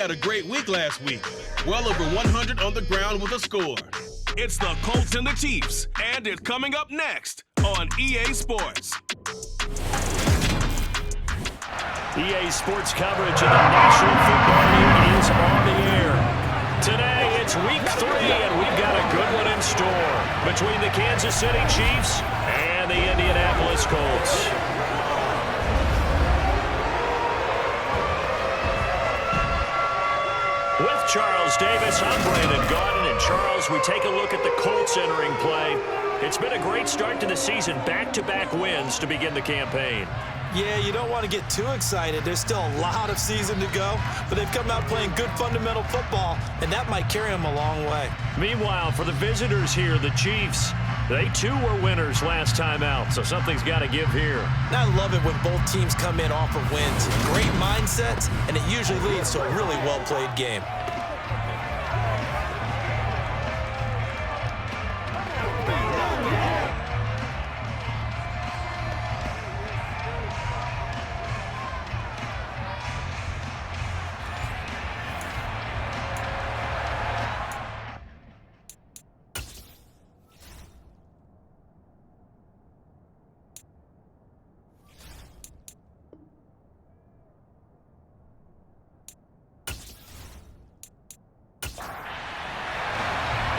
Had a great week last week. Well over 100 on the ground with a score. It's the Colts and the Chiefs, and it's coming up next on EA Sports. EA Sports coverage of the National Football League is on the air. Today, it's Week 3, and we've got a good one in store between the Kansas City Chiefs and the Indianapolis Colts. With Charles Davis, I'm Brandon Gaudin, and Charles, we take a look at the Colts entering play. It's been a great start to the season, back-to-back wins to begin the campaign. Yeah, you don't want to get too excited. There's still a lot of season to go, but they've come out playing good fundamental football, and that might carry them a long way. Meanwhile, for the visitors here, the Chiefs, they too were winners last time out, so something's got to give here. I love it when both teams come in off of wins. Great mindsets, and it usually leads to a really well-played game.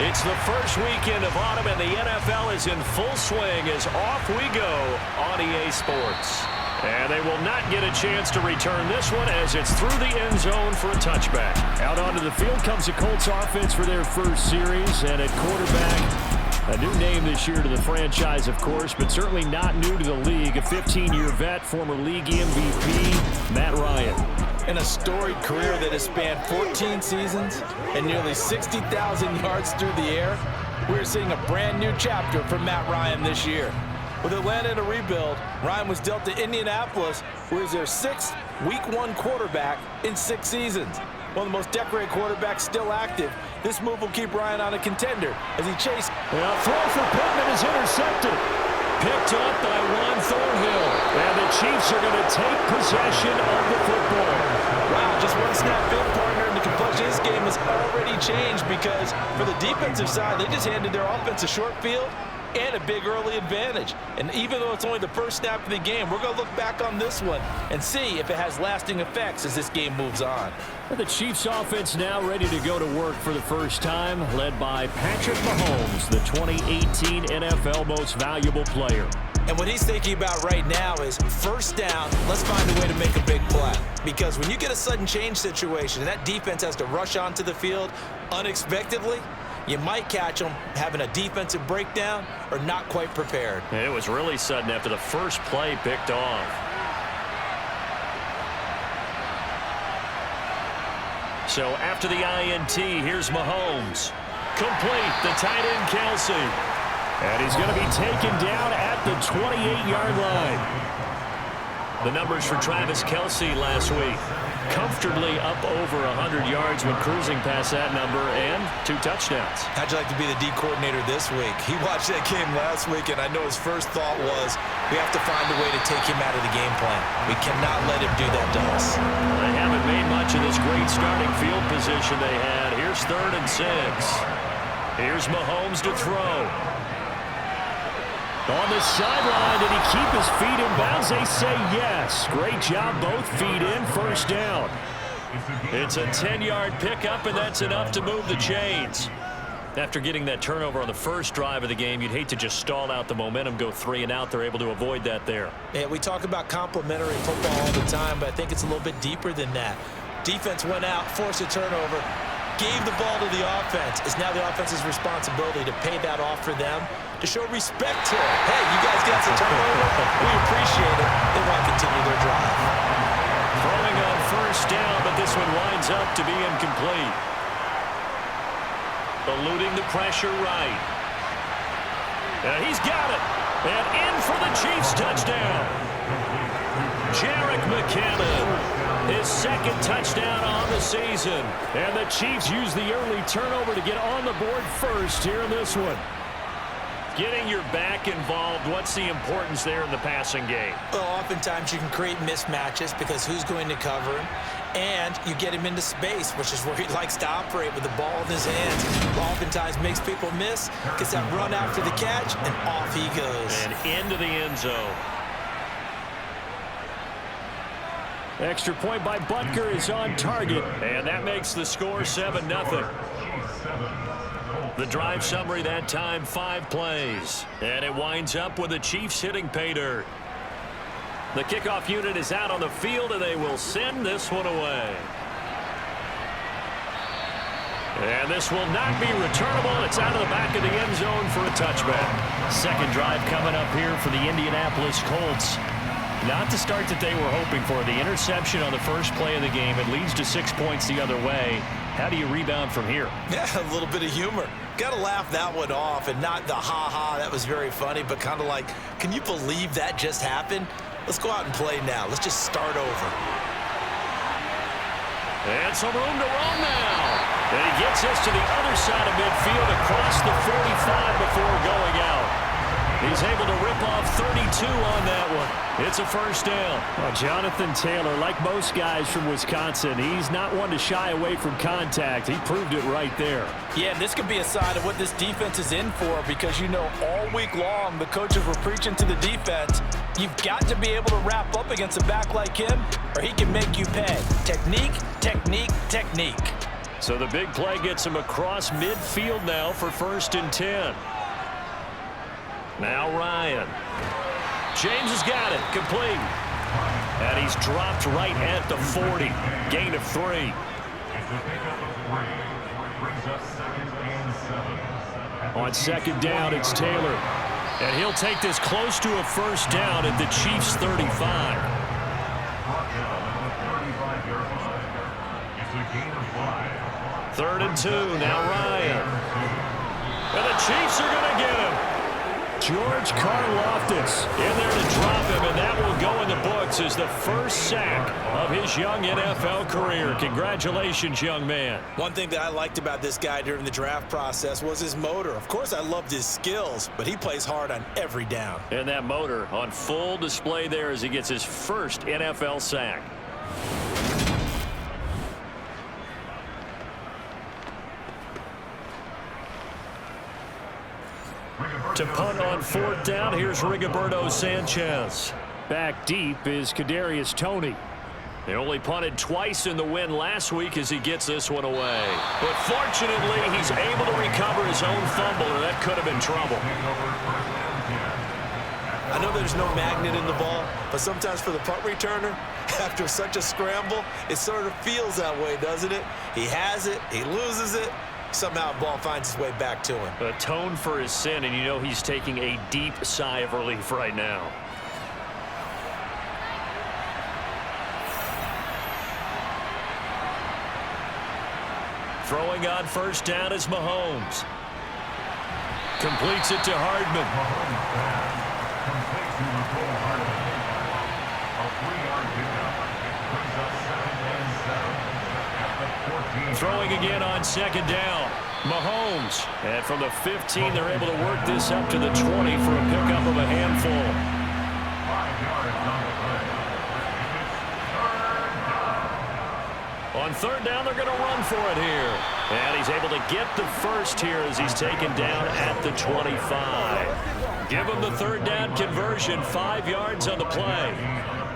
It's the first weekend of autumn, and the NFL is in full swing as off we go on EA Sports. And they will not get a chance to return this one as it's through the end zone for a touchback. Out onto the field comes the Colts offense for their first series, and at quarterback, a new name this year to the franchise, of course, but certainly not new to the league. A 15-year vet, former league MVP, Matt Ryan. In a storied career that has spanned 14 seasons and nearly 60,000 yards through the air, we're seeing a brand new chapter for Matt Ryan this year. With Atlanta in a rebuild, Ryan was dealt to Indianapolis, who is their sixth Week 1 quarterback in 6 seasons. One of the most decorated quarterbacks still active. This move will keep Ryan on a contender as he chases. Well, throw for Pittman is intercepted. Picked up by Juan Thornhill. And the Chiefs are going to take possession of the football. Wow, just one snap field partner, and the complexion of this game has already changed because for the defensive side, they just handed their offense a short field and a big early advantage. And even though it's only the first snap of the game, we're going to look back on this one and see if it has lasting effects as this game moves on. The Chiefs offense now ready to go to work for the first time, led by Patrick Mahomes, the 2018 NFL Most Valuable Player. And what he's thinking about right now is first down, let's find a way to make a big play. Because when you get a sudden change situation and that defense has to rush onto the field unexpectedly, you might catch them having a defensive breakdown or not quite prepared. And it was really sudden after the first play picked off. So after the INT, here's Mahomes. Complete, the tight end Kelsey. And he's going to be taken down at the 28-yard line. The numbers for Travis Kelsey last week. Comfortably up over 100 yards when cruising past that number, and 2 touchdowns. How'd you like to be the D coordinator this week? He watched that game last week, and I know his first thought was, we have to find a way to take him out of the game plan. We cannot let him do that to us. They haven't made much of this great starting field position they had. Here's 3rd and 6. Here's Mahomes to throw. On the sideline, did he keep his feet in bounds? They say yes. Great job, both feet in, first down. It's a 10-yard pickup, and that's enough to move the chains. After getting that turnover on the first drive of the game, you'd hate to just stall out the momentum, go 3 and out. They're able to avoid that there. Yeah, we talk about complementary football all the time, but I think it's a little bit deeper than that. Defense went out, forced a turnover, gave the ball to the offense. It's now the offense's responsibility to pay that off for them, to show respect to it. Hey, you guys got some turnover. We appreciate it. They want to continue their drive. Throwing on first down, but this one winds up to be incomplete. Eluding the pressure right. And he's got it. And in for the Chiefs touchdown. Jerick McKinnon, his 2nd touchdown on the season. And the Chiefs use the early turnover to get on the board first here in this one. Getting your back involved, what's the importance there in the passing game? Well, oftentimes you can create mismatches because who's going to cover him? And you get him into space, which is where he likes to operate with the ball in his hands. Oftentimes makes people miss, gets that run after the catch, and off he goes. And into the end zone. Extra point by Butker is on target, and that makes the score 7-0. The drive summary that time, 5 plays. And it winds up with the Chiefs hitting pay dirt. The kickoff unit is out on the field, and they will send this one away. And this will not be returnable. It's out of the back of the end zone for a touchback. Second drive coming up here for the Indianapolis Colts. Not the start that they were hoping for. The interception on the first play of the game. It leads to 6 points the other way. How do you rebound from here? Yeah, a little bit of humor. Got to laugh that one off, and not the ha-ha, that was very funny, but kind of like, can you believe that just happened? Let's go out and play now. Let's just start over. And some room to run now. And he gets us to the other side of midfield across the 45 before going out. He's able to rip off 32 on that one. It's a first down. Well, Jonathan Taylor, like most guys from Wisconsin, he's not one to shy away from contact. He proved it right there. Yeah, this could be a sign of what this defense is in for, because, you know, all week long the coaches were preaching to the defense, you've got to be able to wrap up against a back like him or he can make you pay. Technique, technique, technique. So the big play gets him across midfield now for 1st and 10. Now Ryan. James has got it. Complete. And he's dropped right at the 40. Gain of 3. On second down, it's Taylor. And he'll take this close to a first down at the Chiefs' 35. Third and 2. Now Ryan. And the Chiefs are going to get him. George Karlaftis in there to drop him, and that will go in the books as the first sack of his young NFL career. Congratulations, young man. One thing that I liked about this guy during the draft process was his motor. Of course, I loved his skills, but he plays hard on every down. And that motor on full display there as he gets his first NFL sack. To punt on 4th down, here's Rigoberto Sanchez. Back deep is Kadarius Toney. They only punted twice in the win last week as he gets this one away. But fortunately, he's able to recover his own fumble, or that could have been trouble. I know there's no magnet in the ball, but sometimes for the punt returner, after such a scramble, it sort of feels that way, doesn't it? He has it, he loses it. Somehow the ball finds its way back to him. Atone for his sin, and you know he's taking a deep sigh of relief right now. Throwing on 1st down is Mahomes. Completes it to Hardman. Throwing again on 2nd down. Mahomes. And from the 15, they're able to work this up to the 20 for a pickup of a handful. On 3rd down, they're going to run for it here. And he's able to get the first here as he's taken down at the 25. Give him the 3rd down conversion, 5 yards on the play.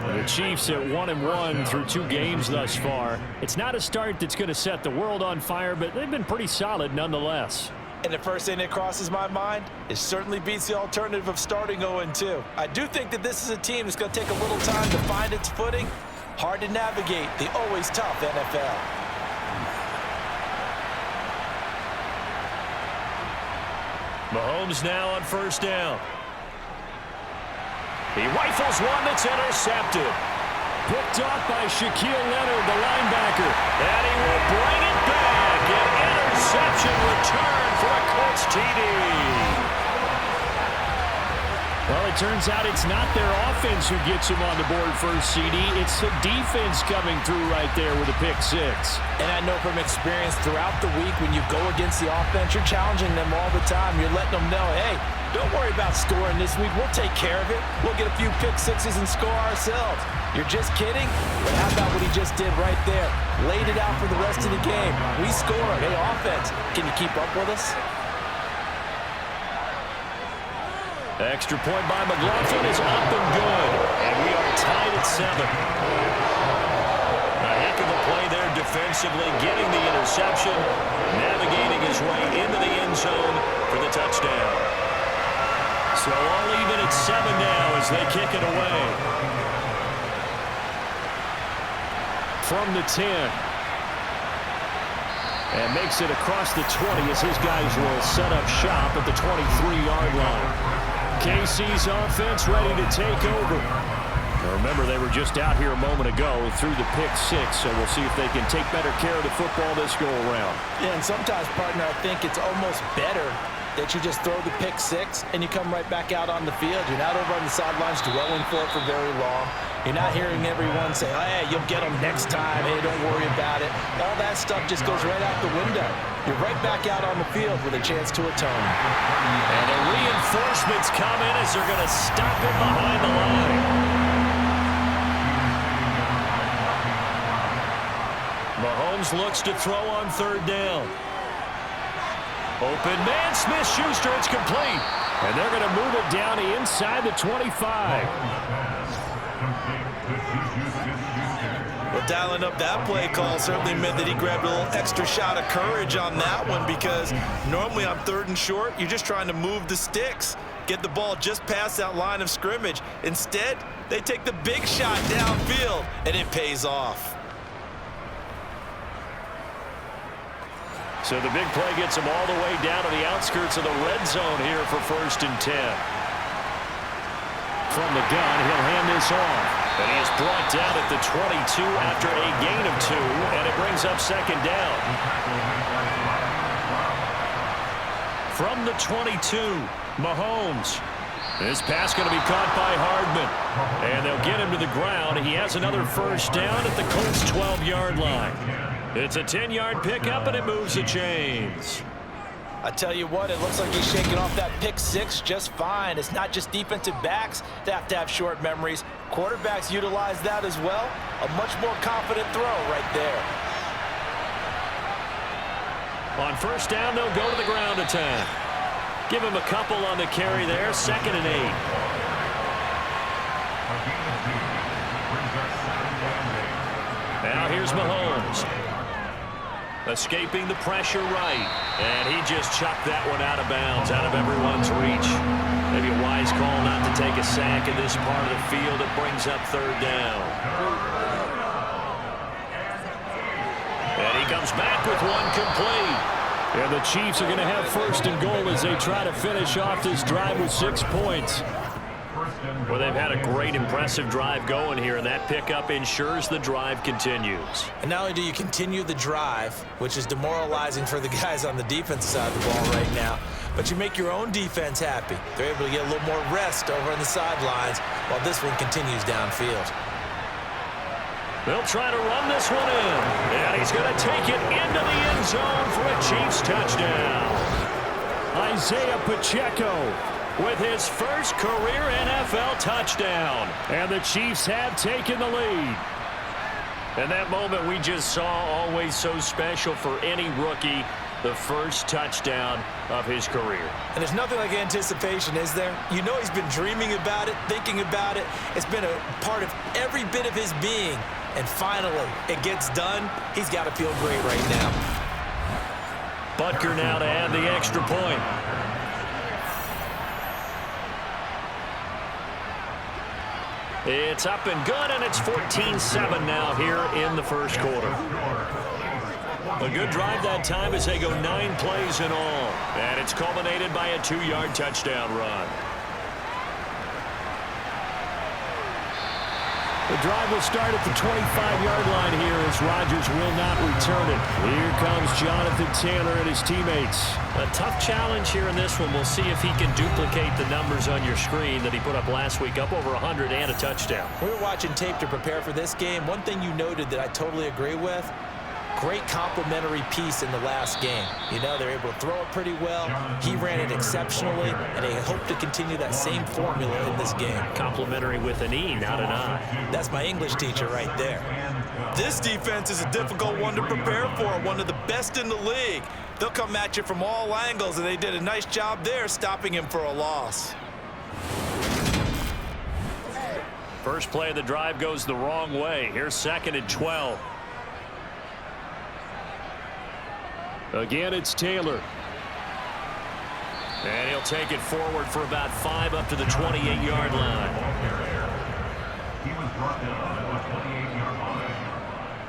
The Chiefs at 1-1 through 2 games thus far. It's not a start that's going to set the world on fire, but they've been pretty solid nonetheless. And the first thing that crosses my mind, it certainly beats the alternative of starting 0-2. I do think that this is a team that's going to take a little time to find its footing. Hard to navigate the always tough NFL. Mahomes now on 1st down. He rifles one that's intercepted. Picked off by Shaquille Leonard, the linebacker. And he will bring it back. An interception return for a Colts TD. Well, it turns out it's not their offense who gets them on the board first, CD. It's the defense coming through right there with a pick six. And I know from experience throughout the week when you go against the offense, you're challenging them all the time. You're letting them know, hey, don't worry about scoring this week. We'll take care of it. We'll get a few pick sixes and score ourselves. You're just kidding? But how about what he just did right there? Laid it out for the rest of the game. We scored. Hey, offense, can you keep up with us? Extra point by McLaughlin is up and good. And we are tied at 7. A heck of a play there defensively, getting the interception, navigating his way into the end zone for the touchdown. So all even at 7 now as they kick it away. From the 10. And makes it across the 20 as his guys will set up shop at the 23-yard line. KC's offense ready to take over. Now remember, they were just out here a moment ago through the pick six, so we'll see if they can take better care of the football this go-around. Yeah, and sometimes, partner, I think it's almost better that you just throw the pick six and you come right back out on the field. You're not over on the sidelines dwelling for it for very long. You're not hearing everyone say, oh, hey, you'll get them next time. Hey, don't worry about it. All that stuff just goes right out the window. You're right back out on the field with a chance to atone. And the reinforcements come in as they're going to stop him behind the line. Mahomes looks to throw on third down. Open man, Smith-Schuster, it's complete. And they're going to move it down inside the 25. Well, dialing up that play call certainly meant that he grabbed a little extra shot of courage on that one, because normally on third and short, you're just trying to move the sticks, get the ball just past that line of scrimmage. Instead, they take the big shot downfield, and it pays off. So the big play gets him all the way down to the outskirts of the red zone here for 1st and 10. From the gun, he'll hand this off. And he is brought down at the 22 after a gain of 2, and it brings up 2nd down. From the 22, Mahomes. This pass going to be caught by Hardman. And they'll get him to the ground. He has another 1st down at the Colts' 12-yard line. It's a 10-yard pickup, and it moves the chains. I tell you what, it looks like he's shaking off that pick six just fine. It's not just defensive backs that have to have short memories. Quarterbacks utilize that as well. A much more confident throw right there. On 1st down, they'll go to the ground attack. Give him a couple on the carry there. 2nd and 8. Now here's Mahomes. Escaping the pressure right. And he just chucked that one out of bounds, out of everyone's reach. Maybe a wise call not to take a sack in this part of the field. It brings up 3rd down. And he comes back with one complete. And the Chiefs are going to have 1st and goal as they try to finish off this drive with 6 points. Well, they've had a great, impressive drive going here, and that pickup ensures the drive continues. And not only do you continue the drive, which is demoralizing for the guys on the defensive side of the ball right now, but you make your own defense happy. They're able to get a little more rest over on the sidelines while this one continues downfield. They'll try to run this one in, and he's going to take it into the end zone for a Chiefs touchdown. Isaiah Pacheco with his first career NFL touchdown. And the Chiefs have taken the lead. And that moment we just saw, always so special for any rookie, the first touchdown of his career. And there's nothing like anticipation, is there? You know he's been dreaming about it, thinking about it. It's been a part of every bit of his being. And finally, it gets done. He's got to feel great right now. Butker now to add the extra point. It's up and good, and it's 14-7 now here in the first quarter. A good drive that time as they go 9 plays in all. And it's culminated by a 2-yard touchdown run. The drive will start at the 25-yard line here as Rodgers will not return it. Here comes Jonathan Taylor and his teammates. A tough challenge here in this one. We'll see if he can duplicate the numbers on your screen that he put up last week, up over 100 and a touchdown. We were watching tape to prepare for this game. One thing you noted that I totally agree with, great complementary piece in the last game. You know, they're able to throw it pretty well. He ran it exceptionally, and they hope to continue that same formula in this game. Complimentary with an E, not an I. That's my English teacher right there. This defense is a difficult one to prepare for, one of the best in the league. They'll come at you from all angles, and they did a nice job there stopping him for a loss. First play of the drive goes the wrong way. Here's 2nd and 12. Again, it's Taylor. And he'll take it forward for about 5 up to the 28-yard line.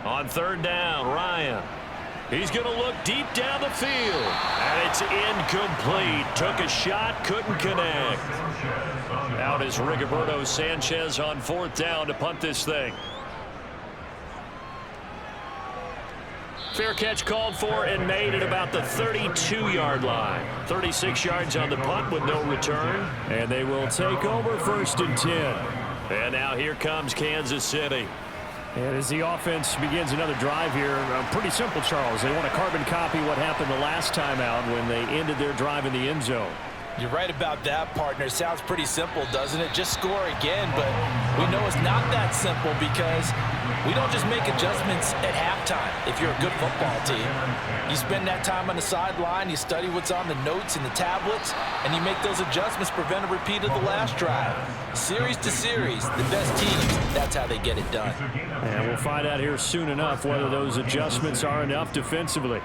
On 3rd down, Ryan. He's going to look deep down the field. And it's incomplete. Took a shot, couldn't connect. Out is Rigoberto Sanchez on 4th down to punt this thing. Fair catch called for and made at about the 32-yard line. 36 yards on the punt with no return. And they will take over 1st and 10. And now here comes Kansas City. And as the offense begins another drive here, pretty simple, Charles. They want to carbon copy what happened the last time out when they ended their drive in the end zone. You're right about that, partner. Sounds pretty simple, doesn't it? Just score again, but we know it's not that simple because we don't just make adjustments at halftime. If you're a good football team, you spend that time on the sideline, you study what's on the notes and the tablets, and you make those adjustments, prevent a repeat of the last drive. Series to series, the best teams, that's how they get it done. And we'll find out here soon enough whether those adjustments are enough defensively.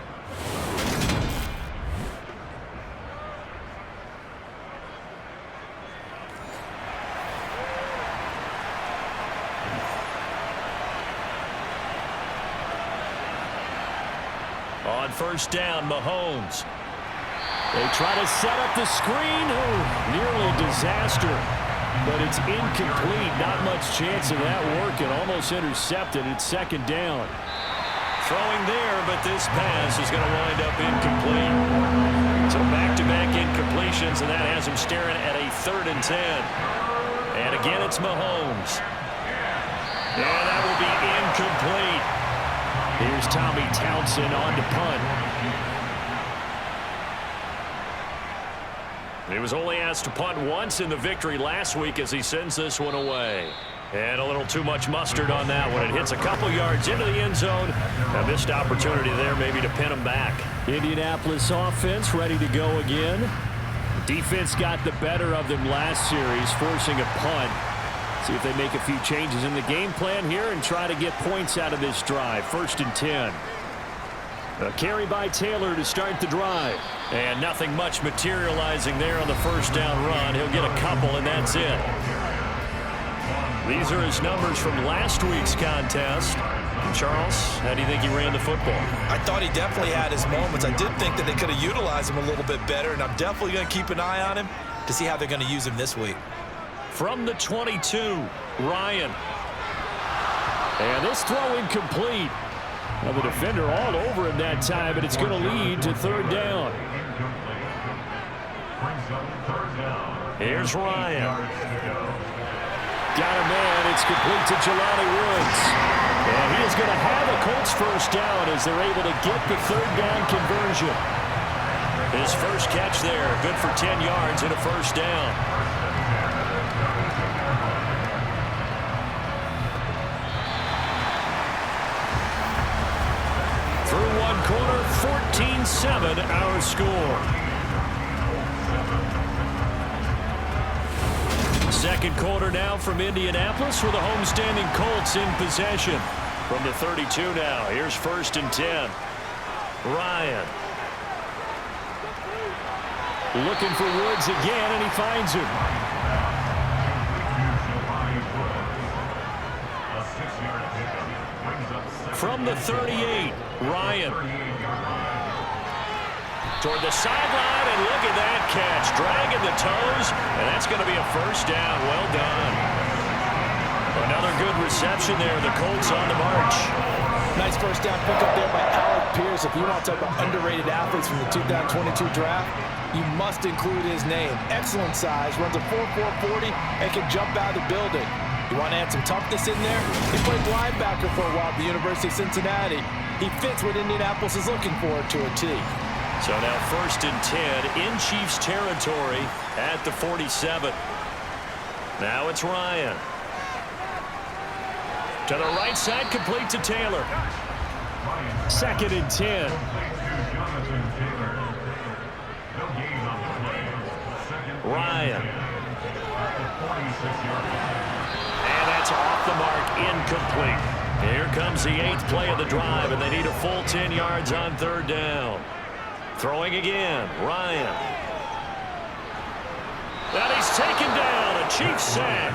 On 1st down, Mahomes. They try to set up the screen. Oh, nearly a disaster. But it's incomplete. Not much chance of that working. Almost intercepted. It's 2nd down. Throwing there, but this pass is going to wind up incomplete. So back-to-back incompletions, and that has him staring at a 3rd and 10. And again, it's Mahomes. And that will be incomplete. Here's Tommy Townsend on to punt. He was only asked to punt once in the victory last week as he sends this one away. And a little too much mustard on that one. It hits a couple yards into the end zone. A missed opportunity there maybe to pin him back. Indianapolis offense ready to go again. Defense got the better of them last series, forcing a punt. See if they make a few changes in the game plan here and try to get points out of this drive. 1st and 10. A carry by Taylor to start the drive. And nothing much materializing there on the 1st down run. He'll get a couple, and that's it. These are his numbers from last week's contest. Charles, how do you think he ran the football? I thought he definitely had his moments. I did think that they could have utilized him a little bit better, and I'm definitely going to keep an eye on him to see how they're going to use him this week. From the 22, Ryan. And this throw incomplete. Well, the defender all over him that time, but it's going to lead to 3rd down. Here's Ryan. Got a man. It's complete to Jelani Woods. And he is going to have a Colts 1st down as they're able to get the 3rd down conversion. His first catch there, good for 10 yards and a 1st down. Through one quarter, 14-7 our score. 2nd quarter now from Indianapolis with the homestanding Colts in possession. From the 32 now, here's 1st and 10. Ryan. Looking for Woods again, and he finds him. From the 38, Ryan. Toward the sideline, and look at that catch. Dragging the toes, and that's going to be a 1st down. Well done. But Another good reception there. The Colts on the march. Nice first down pickup there by Alec Pierce. If you want to talk about underrated athletes from the 2022 draft, you must include his name. Excellent size, runs a 4.4 40, and can jump out of the building. You want to add some toughness in there? He played linebacker for a while at the University of Cincinnati. He fits what Indianapolis is looking for to a T. So now 1st and 10 in Chiefs territory at the 47. Now it's Ryan. To the right side, complete to Taylor. 2nd and 10. Ryan. And that's off the mark, incomplete. Here comes the 8th play of the drive, and they need a full 10 yards on 3rd down. Throwing again, Ryan. And he's taken down, a Chiefs sack.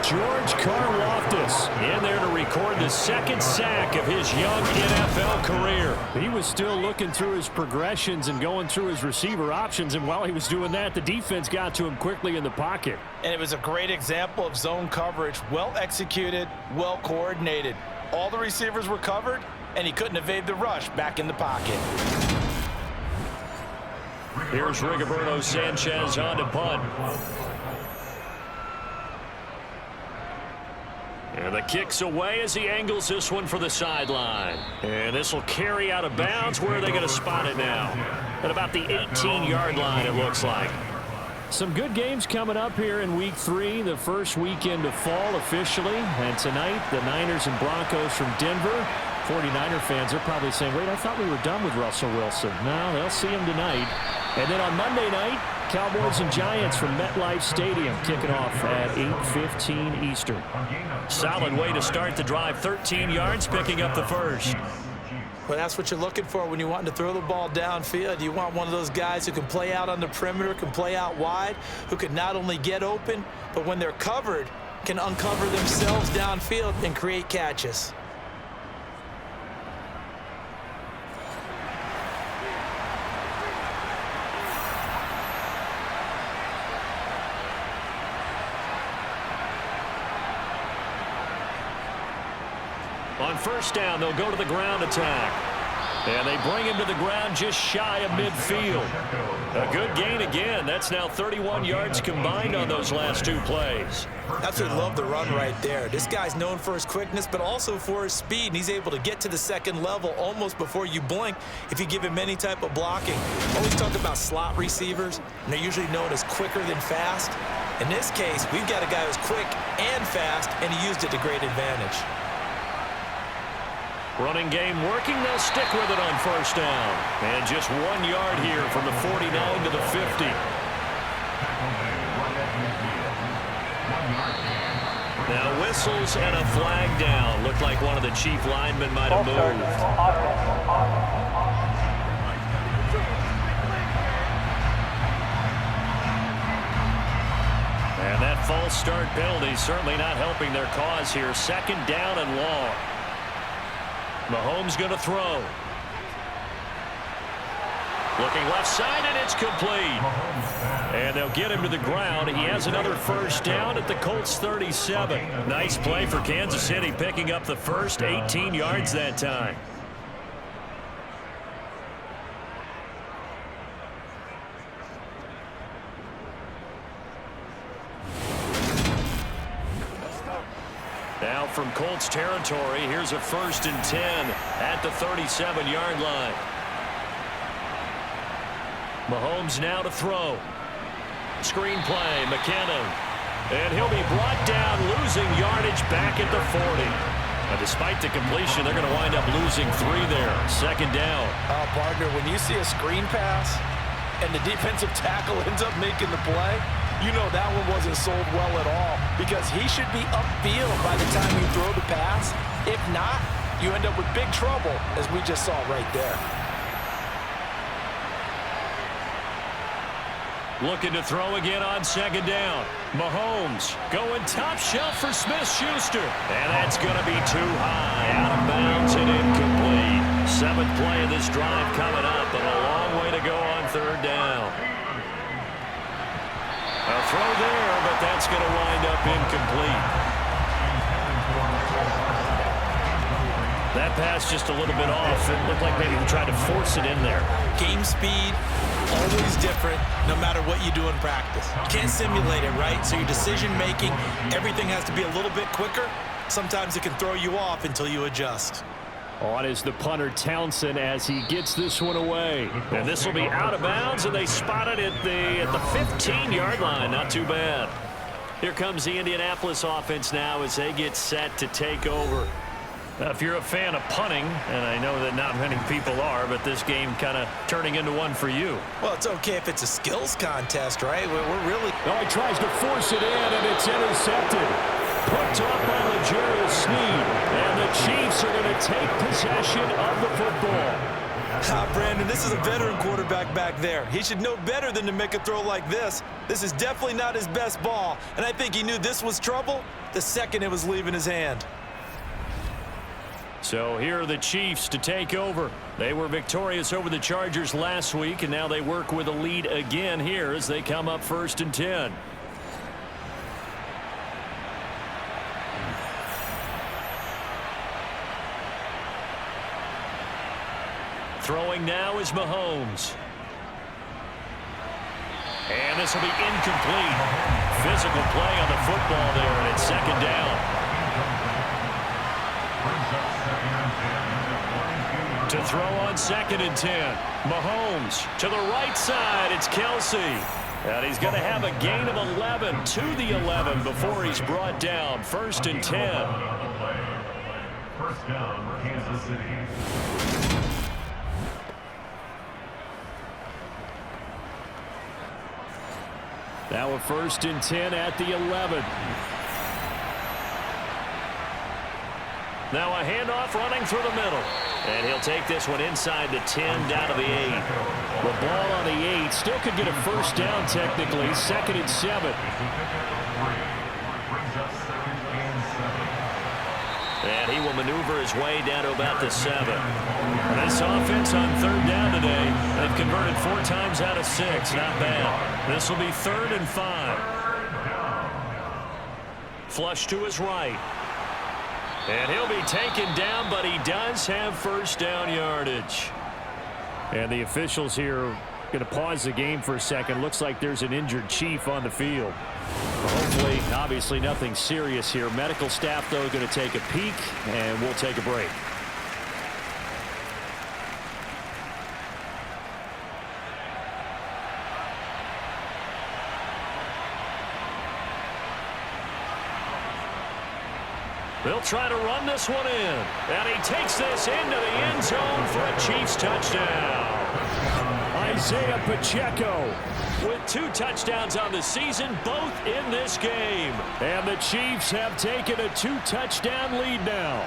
George Karlaftis in there to record the 2nd sack of his young NFL career. He was still looking through his progressions and going through his receiver options, and while he was doing that, the defense got to him quickly in the pocket. And it was a great example of zone coverage. Well executed, well coordinated. All the receivers were covered, and he couldn't evade the rush back in the pocket. Here's Rigoberto Sanchez on to punt. And the kick's away as he angles this one for the sideline. And this will carry out of bounds. Where are they going to spot it now? At about the 18-yard line, it looks like. Some good games coming up here in Week 3, the first weekend of fall officially. And tonight, the Niners and Broncos from Denver. 49er fans are probably saying, wait, I thought we were done with Russell Wilson. No, they'll see him tonight. And then on Monday night, Cowboys and Giants from MetLife Stadium kicking off at 8:15 Eastern. Solid way to start the drive. 13 yards, picking up the first. Well, that's what you're looking for when you want to throw the ball downfield. You want one of those guys who can play out on the perimeter, can play out wide, who can not only get open, but when they're covered, can uncover themselves downfield and create catches. On 1st down, they'll go to the ground attack. And they bring him to the ground just shy of midfield. A good gain again. That's now 31 yards combined on those last 2 plays. Absolutely love the run right there. This guy's known for his quickness, but also for his speed. And he's able to get to the 2nd level almost before you blink if you give him any type of blocking. Always talk about slot receivers, and they're usually known as quicker than fast. In this case, we've got a guy who's quick and fast, and he used it to great advantage. Running game working. They'll stick with it on 1st down. And just 1 yard here from the 49 to the 50. Now whistles and a flag down. Looked like one of the Chief linemen might have moved. And that false start penalty certainly not helping their cause here. 2nd down and long. Mahomes going to throw. Looking left side, and it's complete. And they'll get him to the ground. He has another 1st down at the Colts 37. Nice play for Kansas City, picking up the first, 18 yards that time. Now from Colts territory, here's a 1st and 10 at the 37-yard line. Mahomes now to throw. Screen play, McKinnon. And he'll be brought down, losing yardage back at the 40. Now, despite the completion, they're going to wind up losing 3 there. 2nd down. Partner, when you see a screen pass and the defensive tackle ends up making the play, you know that one wasn't sold well at all, because he should be upfield by the time you throw the pass. If not, you end up with big trouble, as we just saw right there. Looking to throw again on 2nd down. Mahomes going top shelf for Smith-Schuster. And that's going to be too high. Out of bounds and incomplete. 7th play of this drive coming up, and a long way to go on 3rd down. A throw there, but that's going to wind up incomplete. That pass just a little bit off. It looked like maybe he tried to force it in there. Game speed, always different, no matter what you do in practice. You can't simulate it, right? So your decision-making, everything has to be a little bit quicker. Sometimes it can throw you off until you adjust. On is the punter Townsend as he gets this one away. And this will be out of bounds, and they spot it at the 15-yard line. Not too bad. Here comes the Indianapolis offense now as they get set to take over. Now, if you're a fan of punting, and I know that not many people are, but this game kind of turning into one for you. Well, it's okay if it's a skills contest, right? We're really... Oh, he tries to force it in, and it's intercepted. Put up by L'Jarius Sneed, and the Chiefs are going to take possession of the football. Brandon, this is a veteran quarterback back there. He should know better than to make a throw like this. This is definitely not his best ball, and I think he knew this was trouble the second it was leaving his hand. So here are the Chiefs to take over. They were victorious over the Chargers last week, and now they work with a lead again here as they come up 1st and 10. Throwing now is Mahomes. And this will be incomplete. Physical play on the football there, and it's 2nd down. To throw on 2nd and 10. Mahomes to the right side. It's Kelsey. And he's going to have a gain of 11 to the 11 before he's brought down. 1st and 10. First down, Kansas City. Now a 1st and 10 at the 11. Now a handoff running through the middle. And he'll take this one inside the 10 down to the 8. The ball on the 8 still could get a 1st down technically. 2nd and 7. And he will maneuver his way down to about the 7. This offense on 3rd down today. They've converted 4 times out of 6. Not bad. This will be 3rd and 5. Flush to his right. And he'll be taken down, but he does have 1st down yardage. And the officials here are going to pause the game for a second. Looks like there's an injured Chief on the field. Hopefully, obviously nothing serious here. Medical staff, though, going to take a peek, and we'll take a break. They'll try to run this one in. And he takes this into the end zone for a Chiefs touchdown. Isaiah Pacheco with 2 touchdowns on the season, both in this game. And the Chiefs have taken a 2-touchdown lead now.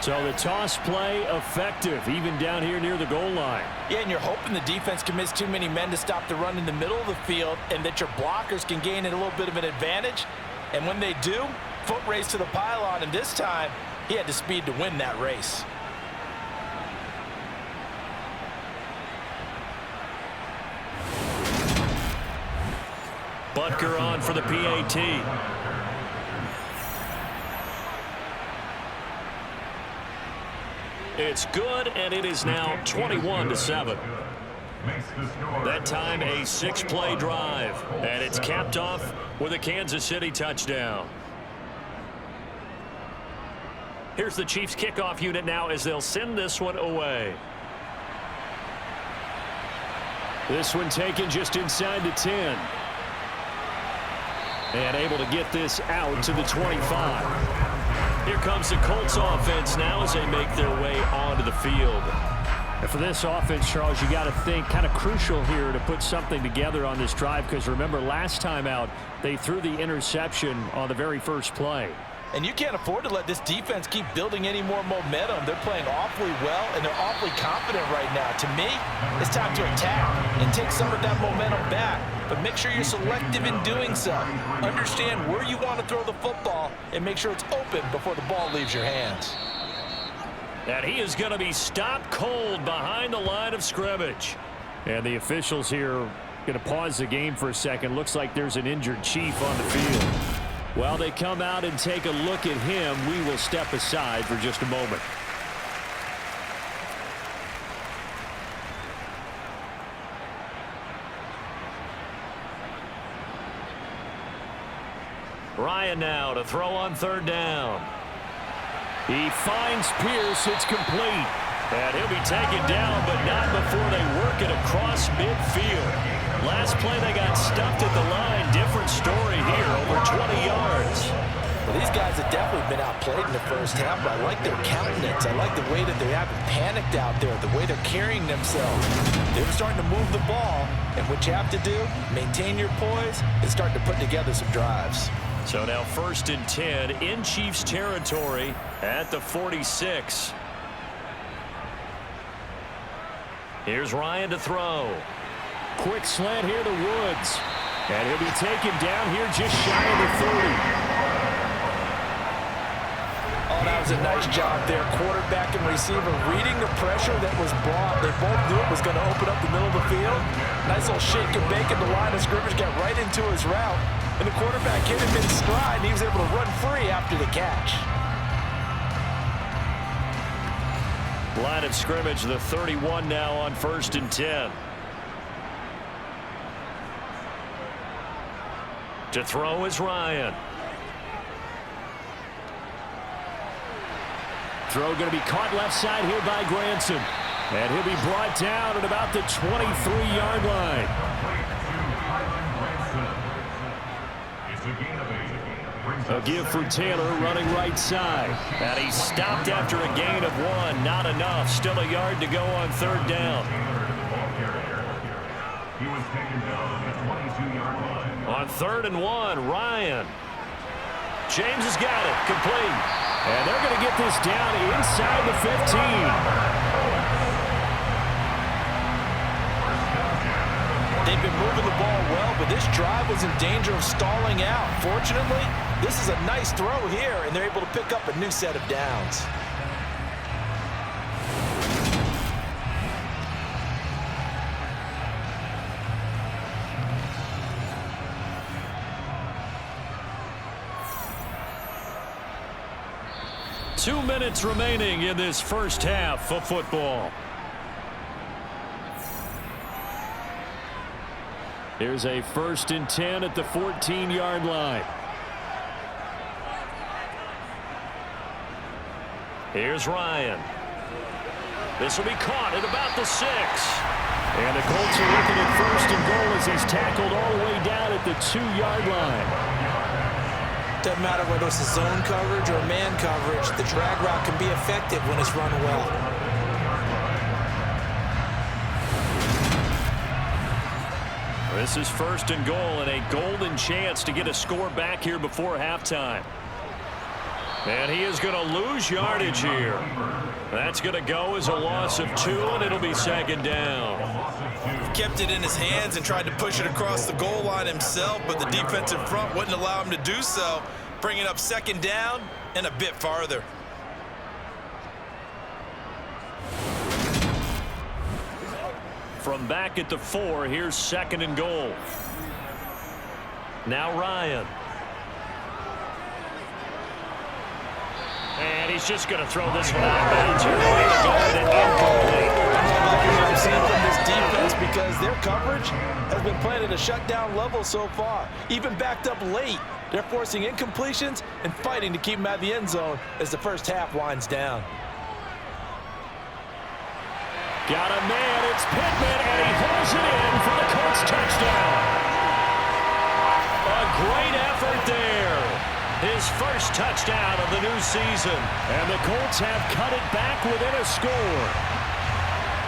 So the toss play effective, even down here near the goal line. Yeah, and you're hoping the defense can miss too many men to stop the run in the middle of the field and that your blockers can gain a little bit of an advantage. And when they do, foot race to the pylon, and this time he had the speed to win that race. Butker on for the PAT. It's good, and it is now 21-7. That time a 6-play drive, and it's capped off with a Kansas City touchdown. Here's the Chiefs kickoff unit now as they'll send this one away. This one taken just inside the 10. And able to get this out to the 25. Here comes the Colts offense now as they make their way onto the field. And for this offense, Charles, you got to think kind of crucial here to put something together on this drive, because remember last time out they threw the interception on the very first play. And you can't afford to let this defense keep building any more momentum. They're playing awfully well, and they're awfully confident right now. To me, it's time to attack and take some of that momentum back. But make sure you're selective in doing so. Understand where you want to throw the football and make sure it's open before the ball leaves your hands. And he is going to be stopped cold behind the line of scrimmage. And the officials here are going to pause the game for a second. Looks like there's an injured Chief on the field. While they come out and take a look at him, we will step aside for just a moment. Ryan now to throw on third down. He finds Pierce. It's complete. And he'll be taken down, but not before they work it across midfield. Last play they got stuffed at the line. Different story here, over 20 yards. Well, these guys have definitely been outplayed in the first half, but I like their countenance. I like the way that they haven't panicked out there, the way they're carrying themselves. They're starting to move the ball, and what you have to do, maintain your poise, and start to put together some drives. So now 1st and 10 in Chiefs territory at the 46. Here's Ryan to throw. Quick slant here to Woods. And he'll be taken down here just shy of the 30. Oh, that was a nice job there. Quarterback and receiver reading the pressure that was brought. They both knew it was going to open up the middle of the field. Nice little shake and bake at the line of scrimmage, got right into his route. And the quarterback hit him in stride, and he was able to run free after the catch. Line of scrimmage, the 31 now on 1st and 10. To throw is Ryan. Throw going to be caught left side here by Granson. And he'll be brought down at about the 23-yard line. A give for Taylor running right side. And he stopped after a gain of 1. Not enough. Still a yard to go on third down. He was taken down at the 22-yard line. On 3rd and 1, Ryan. James has got it. Complete. And they're going to get this down inside the 15. They've been moving the ball well, but this drive was in danger of stalling out. Fortunately, this is a nice throw here, and they're able to pick up a new set of downs. Two minutes remaining in this first half of football. Here's a 1st and 10 at the 14-yard line. Here's Ryan. This will be caught at about the 6. And the Colts are looking at 1st and goal as he's tackled all the way down at the 2-yard line. Doesn't matter whether it's a zone coverage or man coverage, the drag route can be effective when it's run well. This is 1st and goal and a golden chance to get a score back here before halftime. And he is going to lose yardage here. That's going to go as a loss of 2, and it'll be 2nd down. Kept it in his hands and tried to push it across the goal line himself, but the defensive front wouldn't allow him to do so, bringing up 2nd down and a bit farther. From back at the 4, here's 2nd and goal. Now Ryan. And he's just going to throw this one out bounds here. Incomplete. I'm seeing from this defense because their coverage has been playing at a shutdown level so far. Even backed up late, they're forcing incompletions and fighting to keep them out of the end zone as the first half winds down. Got a man, it's Pittman, and he hauls it in for the Colts touchdown. A great effort there. His first touchdown of the new season. And the Colts have cut it back within a score.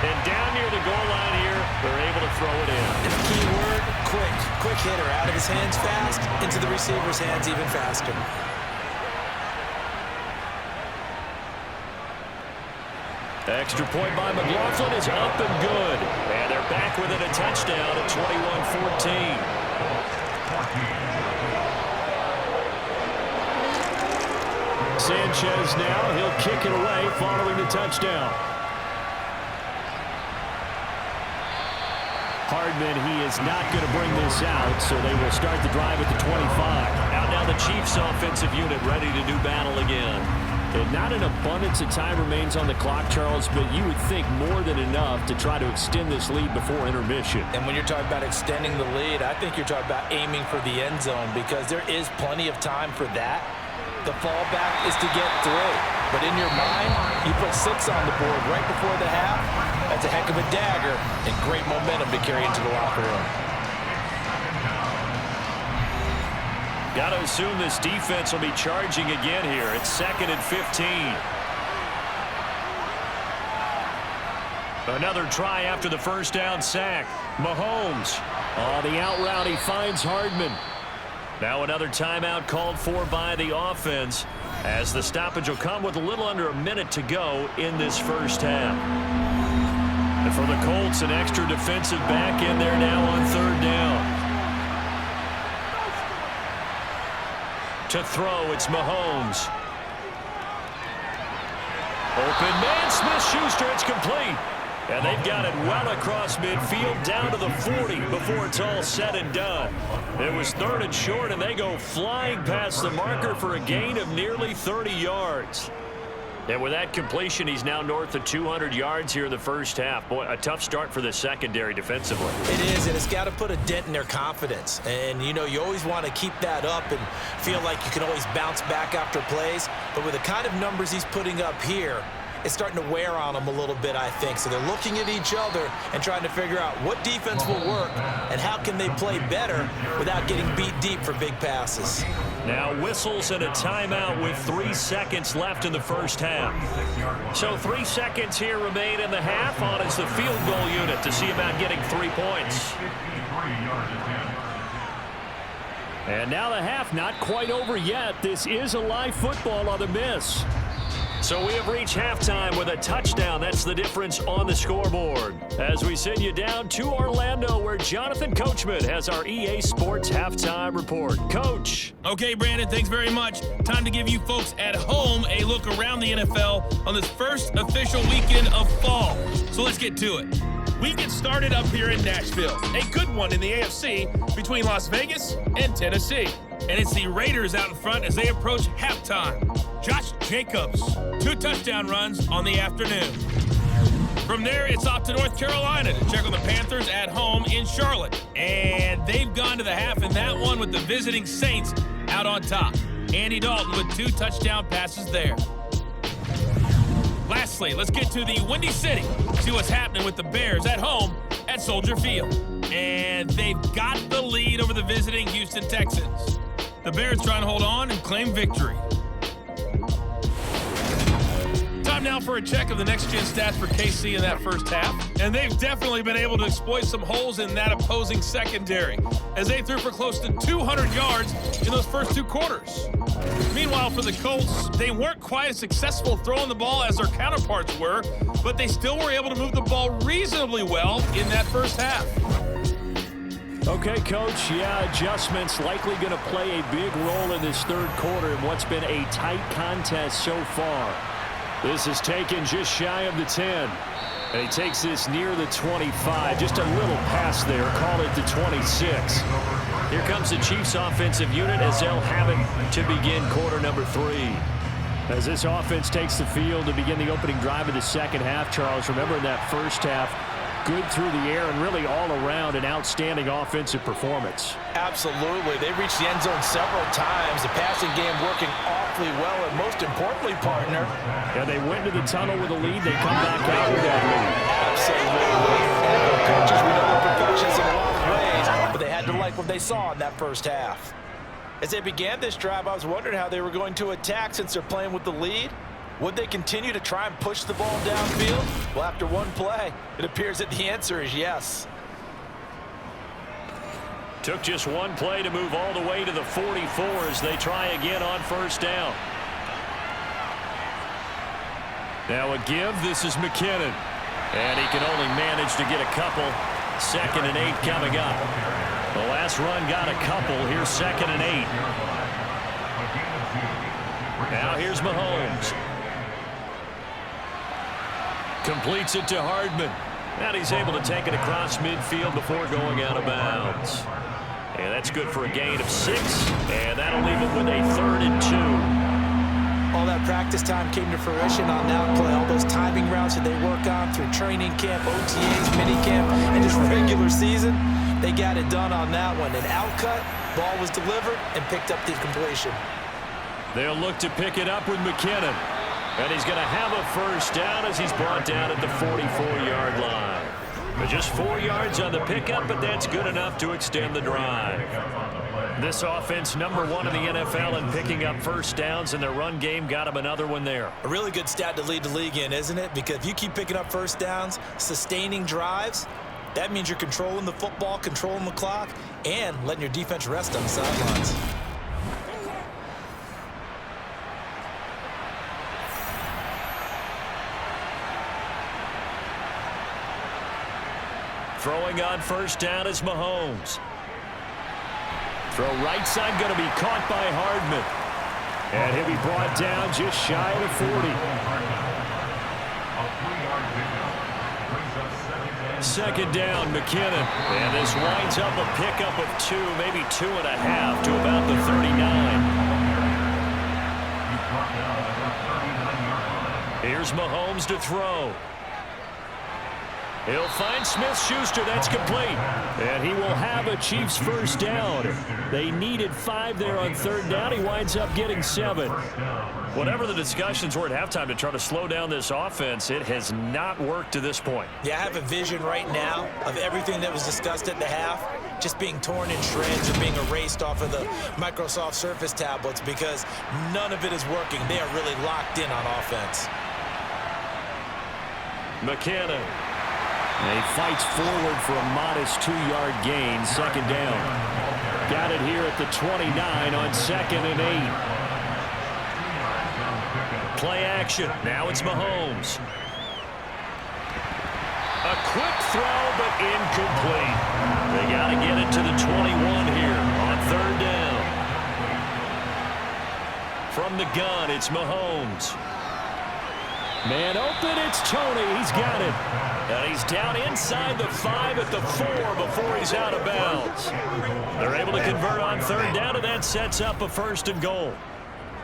And down near the goal line here, they're able to throw it in. And the key word, quick. Quick hitter, out of his hands fast, into the receiver's hands even faster. Extra point by McLaughlin is up and good. And they're back within a touchdown at 21-14. Sanchez now, he'll kick it away following the touchdown. Hardman, he is not going to bring this out, so they will start the drive at the 25. Out now the Chiefs offensive unit ready to do battle again. And not an abundance of time remains on the clock, Charles, but you would think more than enough to try to extend this lead before intermission. And when you're talking about extending the lead, I think you're talking about aiming for the end zone because there is plenty of time for that. The fallback is to get 3. But in your mind, you put 6 on the board right before the half. That's a heck of a dagger and great momentum to carry into the locker room. Got to assume this defense will be charging again here. It's 2nd and 15. Another try after the first down sack. Mahomes. On the out route, he finds Hardman. Now another timeout called for by the offense as the stoppage will come with a little under a minute to go in this first half. And for the Colts, an extra defensive back in there now on 3rd down. To throw, it's Mahomes. Open man, Smith-Schuster, it's complete. And they've got it well across midfield down to the 40 before it's all said and done. It was 3rd and short, and they go flying past the marker for a gain of nearly 30 yards. And with that completion, he's now north of 200 yards here in the first half. Boy, a tough start for the secondary defensively. It is, and it's got to put a dent in their confidence. And, you know, you always want to keep that up and feel like you can always bounce back after plays. But with the kind of numbers he's putting up here, it's starting to wear on them a little bit, I think. So they're looking at each other and trying to figure out what defense will work and how can they play better without getting beat deep for big passes. Now whistles and a timeout with 3 seconds left in the first half. So 3 seconds here remain in the half. On is the field goal unit to see about getting 3 points. And now the half not quite over yet. This is a live football on the miss. So we have reached halftime with a touchdown. That's the difference on the scoreboard. As we send you down to Orlando, where Jonathan Coachman has our EA Sports halftime report. Coach. Okay, Brandon, thanks very much. Time to give you folks at home a look around the NFL on this first official weekend of fall. So let's get to it. We get started up here in Nashville. A good one in the AFC between Las Vegas and Tennessee. And it's the Raiders out in front as they approach halftime. Josh Jacobs, 2 touchdown runs on the afternoon. From there, it's off to North Carolina to check on the Panthers at home in Charlotte. And they've gone to the half in that one with the visiting Saints out on top. Andy Dalton with 2 touchdown passes there. Lastly, let's get to the Windy City. See what's happening with the Bears at home at Soldier Field. And they've got the lead over the visiting Houston Texans. The Bears trying to hold on and claim victory. Time now for a check of the next-gen stats for KC in that first half. And they've definitely been able to exploit some holes in that opposing secondary, as they threw for close to 200 yards in those first 2 quarters. Meanwhile, for the Colts, they weren't quite as successful throwing the ball as their counterparts were, but they still were able to move the ball reasonably well in that first half. Okay, Coach, adjustments likely going to play a big role in this 3rd quarter in what's been a tight contest so far. This is taken just shy of the 10. And he takes this near the 25. Just a little pass there. Call it the 26. Here comes the Chiefs offensive unit as they'll have it to begin quarter number 3. As this offense takes the field to begin the opening drive of the second half, Charles, remember in that first half, good through the air and really all around an outstanding offensive performance. Absolutely. They reached the end zone several times. The passing game working awfully well, and most importantly, partner. Yeah, they went to the tunnel with a lead. They come back out with that lead. Absolutely. NFL coaches, we know they're perfectionists in a lot of ways, but they had to like what they saw in that first half. As they began this drive, I was wondering how they were going to attack since they're playing with the lead. Would they continue to try and push the ball downfield? Well, after one play, it appears that the answer is yes. Took just one play to move all the way to the 44 as they try again on first down. Now a give. This is McKinnon. And he can only manage to get a couple. 2nd and 8 coming up. The last run got a couple. Here's 2nd and 8. Now here's Mahomes. Completes it to Hardman. And he's able to take it across midfield before going out of bounds. And that's good for a gain of 6. And that'll leave it with a 3rd and 2. All that practice time came to fruition on that play. All those timing routes that they work on through training camp, OTAs, minicamp, and just regular season, they got it done on that one. An outcut, ball was delivered, and picked up the completion. They'll look to pick it up with McKinnon. And he's going to have a first down as he's brought down at the 44-yard line. But just 4 yards on the pickup, but that's good enough to extend the drive. This offense, number 1 in the NFL in picking up first downs, and their run game got him another one there. A really good stat to lead the league in, isn't it? Because if you keep picking up first downs, sustaining drives, that means you're controlling the football, controlling the clock, and letting your defense rest on the sidelines. Throwing on first down is Mahomes. Throw right side, going to be caught by Hardman. And he'll be brought down just shy of the 40. Second down, McKinnon. And this winds up a pickup of 2, maybe 2.5 to about the 39. Here's Mahomes to throw. He'll find Smith-Schuster. That's complete. And he will have a Chiefs first down. They needed 5 there on 3rd down. He winds up getting 7. Whatever the discussions were at halftime to try to slow down this offense, it has not worked to this point. Yeah, I have a vision right now of everything that was discussed at the half just being torn in shreds or being erased off of the Microsoft Surface tablets because none of it is working. They are really locked in on offense. McKinnon. And he fights forward for a modest 2-yard gain, second down. Got it here at the 29 on 2nd and 8. Play action. Now it's Mahomes. A quick throw, but incomplete. They got to get it to the 21 here on 3rd down. From the gun, it's Mahomes. Man open, it's Tony. He's got it. And he's down inside the 5 at the 4 before he's out of bounds. They're able to convert on 3rd down, and that sets up a 1st and goal.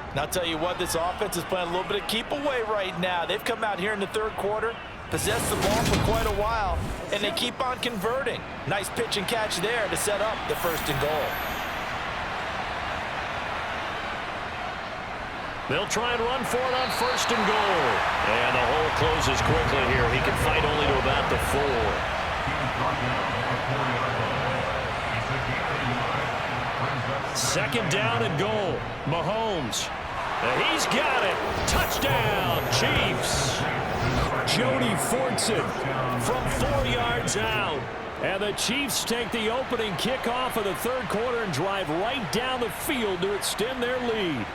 And I'll tell you what, this offense is playing a little bit of keep away right now. They've come out here in the 3rd quarter, possessed the ball for quite a while, and they keep on converting. Nice pitch and catch there to set up the 1st and goal. They'll try and run for it on 1st and goal. And the hole closes quickly here. He can fight only to about the 4. 2nd down and goal. Mahomes. He's got it. Touchdown, Chiefs. Jody Fortson from 4 yards out. And the Chiefs take the opening kickoff of the 3rd quarter and drive right down the field to extend their lead.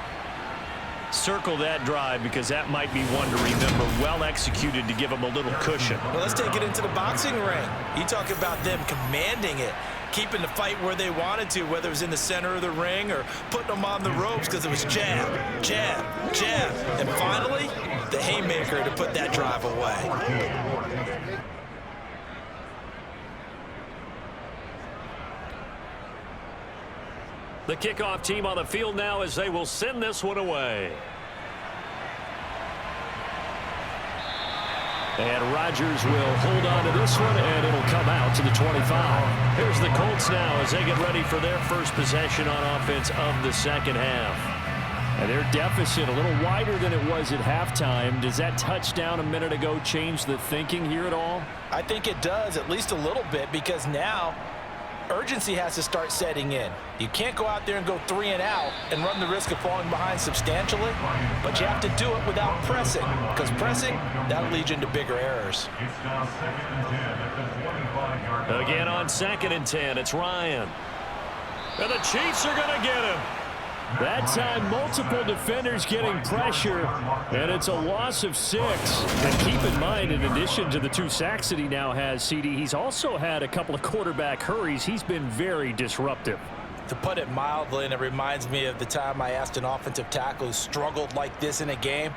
Circle that drive because that might be one to remember. Well executed to give them a little cushion. Well, let's take it into the boxing ring. You talk about them commanding it, keeping the fight where they wanted to, whether it was in the center of the ring or putting them on the ropes because it was jab, jab, jab. And finally, the haymaker to put that drive away. The kickoff team on the field now as they will send this one away. And Rodgers will hold on to this one, and it'll come out to the 25. Here's the Colts now as they get ready for their first possession on offense of the 2nd half. And their deficit a little wider than it was at halftime. Does that touchdown a minute ago change the thinking here at all? I think it does, at least a little bit, because now urgency has to start setting in. You can't go out there and go 3 and out and run the risk of falling behind substantially, but you have to do it without pressing, because pressing, that'll lead you into bigger errors. Again on 2nd and 10, it's Ryan. And the Chiefs are going to get him. That time, multiple defenders getting pressure, and it's a loss of 6. And keep in mind, in addition to the 2 sacks that he now has, CD, he's also had a couple of quarterback hurries. He's been very disruptive. To put it mildly, and it reminds me of the time I asked an offensive tackle who struggled like this in a game,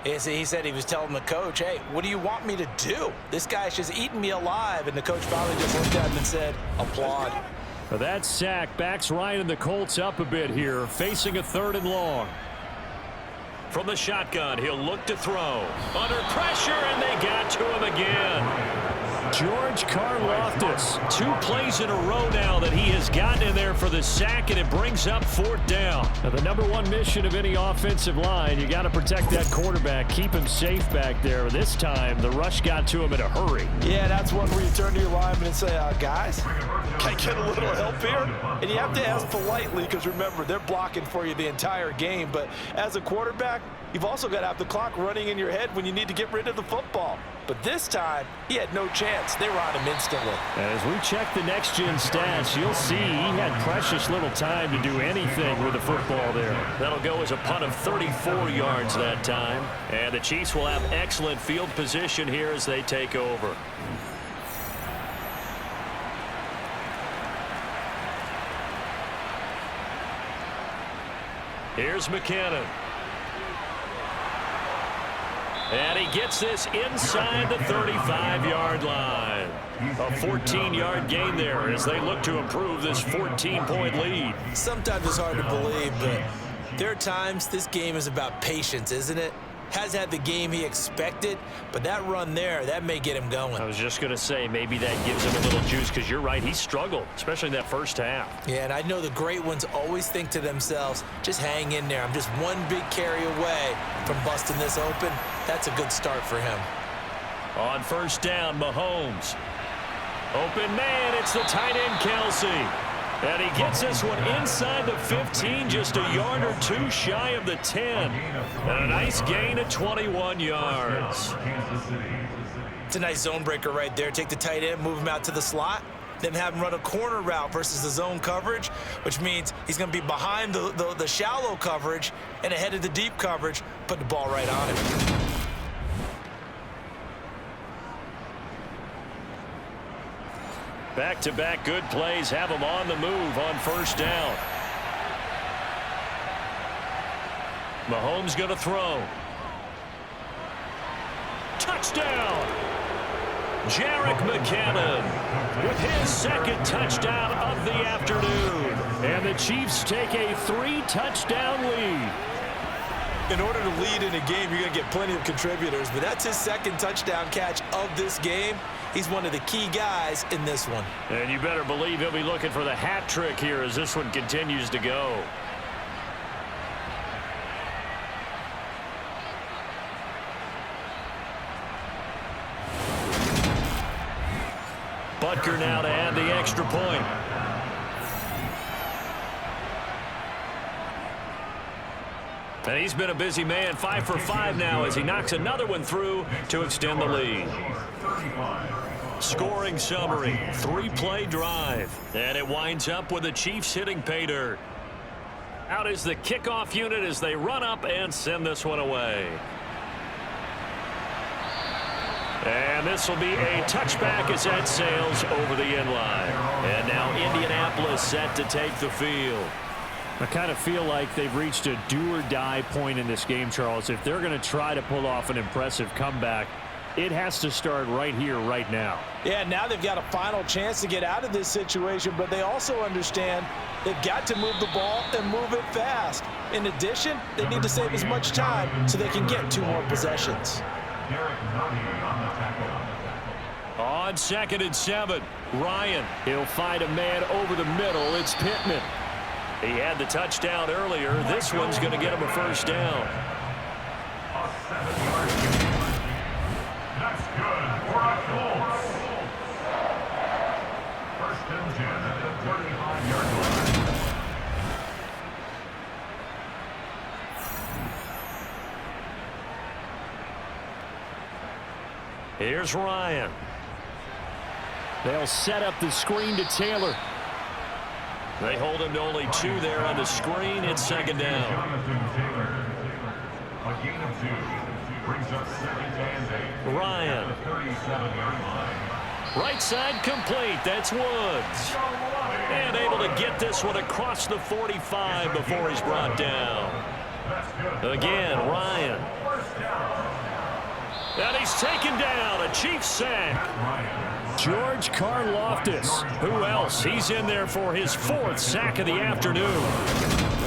He said he was telling the coach, hey, what do you want me to do? This guy's just eating me alive. And the coach finally just looked at him and said, applaud. For that sack backs Ryan and the Colts up a bit here, facing a 3rd and long. From the shotgun, he'll look to throw. Under pressure, and they got to him again. George Karlaftis, 2 plays in a row now that he has gotten in there for the sack, and it brings up 4th down. Now, the #1 mission of any offensive line, you got to protect that quarterback, keep him safe back there. This time, the rush got to him in a hurry. Yeah, that's one where you turn to your lineman and say, guys, can I get a little help here? And you have to ask politely because, remember, they're blocking for you the entire game. But as a quarterback, you've also got to have the clock running in your head when you need to get rid of the football. But this time, he had no chance. They were on him instantly. And as we check the next-gen stats, you'll see he had precious little time to do anything with the football there. That'll go as a punt of 34 yards that time. And the Chiefs will have excellent field position here as they take over. Here's McKinnon. And he gets this inside the 35-yard line. A 14-yard gain there as they look to improve this 14-point lead. Sometimes it's hard to believe, but there are times this game is about patience, isn't it? Has had the game he expected, but that run there, that may get him going. I was just going to say, maybe that gives him a little juice, because you're right, he struggled, especially in that first half. Yeah, and I know the great ones always think to themselves, just hang in there. I'm just one big carry away from busting this open. That's a good start for him. On 1st down, Mahomes. Open man, it's the tight end, Kelsey. And he gets this one inside the 15, just a yard or 2 shy of the 10. And a nice gain of 21 yards. It's a nice zone breaker right there. Take the tight end, move him out to the slot, then have him run a corner route versus the zone coverage, which means he's going to be behind the shallow coverage and ahead of the deep coverage, put the ball right on him. Back-to-back good plays have him on the move on 1st down. Mahomes going to throw. Touchdown! Jerick McKinnon with his 2nd touchdown of the afternoon. And the Chiefs take a 3-touchdown lead. In order to lead in a game, you're going to get plenty of contributors, but that's his 2nd touchdown catch of this game. He's one of the key guys in this one. And you better believe he'll be looking for the hat trick here as this one continues to go. Butker now to add the extra point. And he's been a busy man, 5 for 5 now as he knocks another one through to extend the lead. Scoring summary, 3-play drive. And it winds up with the Chiefs hitting pay dirt. Out is the kickoff unit as they run up and send this one away. And this will be a touchback as that sails over the end line. And now Indianapolis set to take the field. I kind of feel like they've reached a do-or-die point in this game, Charles. If they're going to try to pull off an impressive comeback, it has to start right here, right now. Yeah, now they've got a final chance to get out of this situation, but they also understand they've got to move the ball and move it fast. In addition, they need to save as much time so they can get 2 more possessions. On 2nd and 7, Ryan. He'll find a man over the middle. It's Pittman. He had the touchdown earlier. This one's going to get him a 1st down. A 7-yard gain. That's good for a Colts. 1st and 10 at the 35-yard line. Here's Ryan. They'll set up the screen to Taylor. They hold him to only 2 there on the screen. It's 2nd down. A gain of 2 brings up 2nd and 8. Ryan. 37-yard line. Right side complete. That's Woods. And able to get this one across the 45 before he's brought down. Again, Ryan. And he's taken down, a Chiefs sack. George Karlaftis. Who else? He's in there for his 4th sack of the afternoon.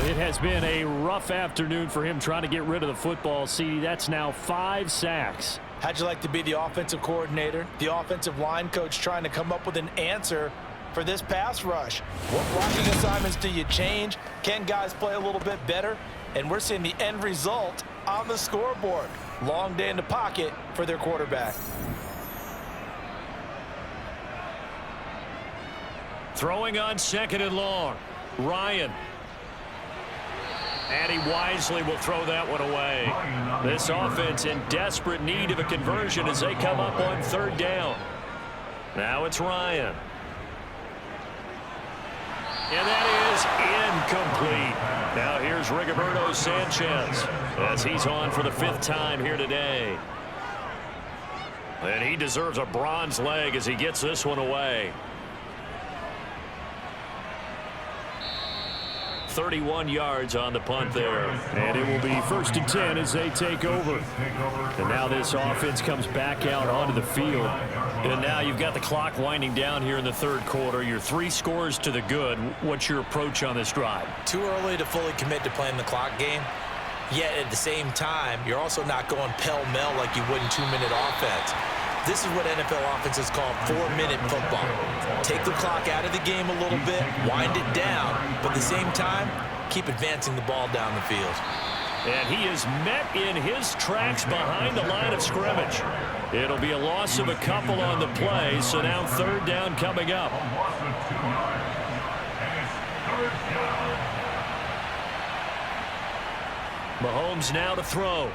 It has been a rough afternoon for him trying to get rid of the football. See, that's now 5 sacks. How'd you like to be the offensive coordinator, the offensive line coach trying to come up with an answer for this pass rush? What blocking assignments do you change? Can guys play a little bit better? And we're seeing the end result on the scoreboard. Long day in the pocket for their quarterback. Throwing on 2nd and long. Ryan. And he wisely will throw that one away. This offense in desperate need of a conversion as they come up on 3rd down. Now it's Ryan. And that is incomplete. Now here's Rigoberto Sanchez as he's on for the 5th time here today. And he deserves a bronze leg as he gets this one away. 31 yards on the punt there. And it will be 1st and 10 as they take over. And now this offense comes back out onto the field. And now you've got the clock winding down here in the 3rd quarter. You're 3 scores to the good. What's your approach on this drive? Too early to fully commit to playing the clock game. Yet at the same time, you're also not going pell-mell like you would in 2-minute offense. This is what NFL offenses call 4-minute football. Take the clock out of the game a little bit, wind it down, but at the same time, keep advancing the ball down the field. And he is met in his tracks behind the line of scrimmage. It'll be a loss of a couple on the play, so now 3rd down coming up. Mahomes now to throw.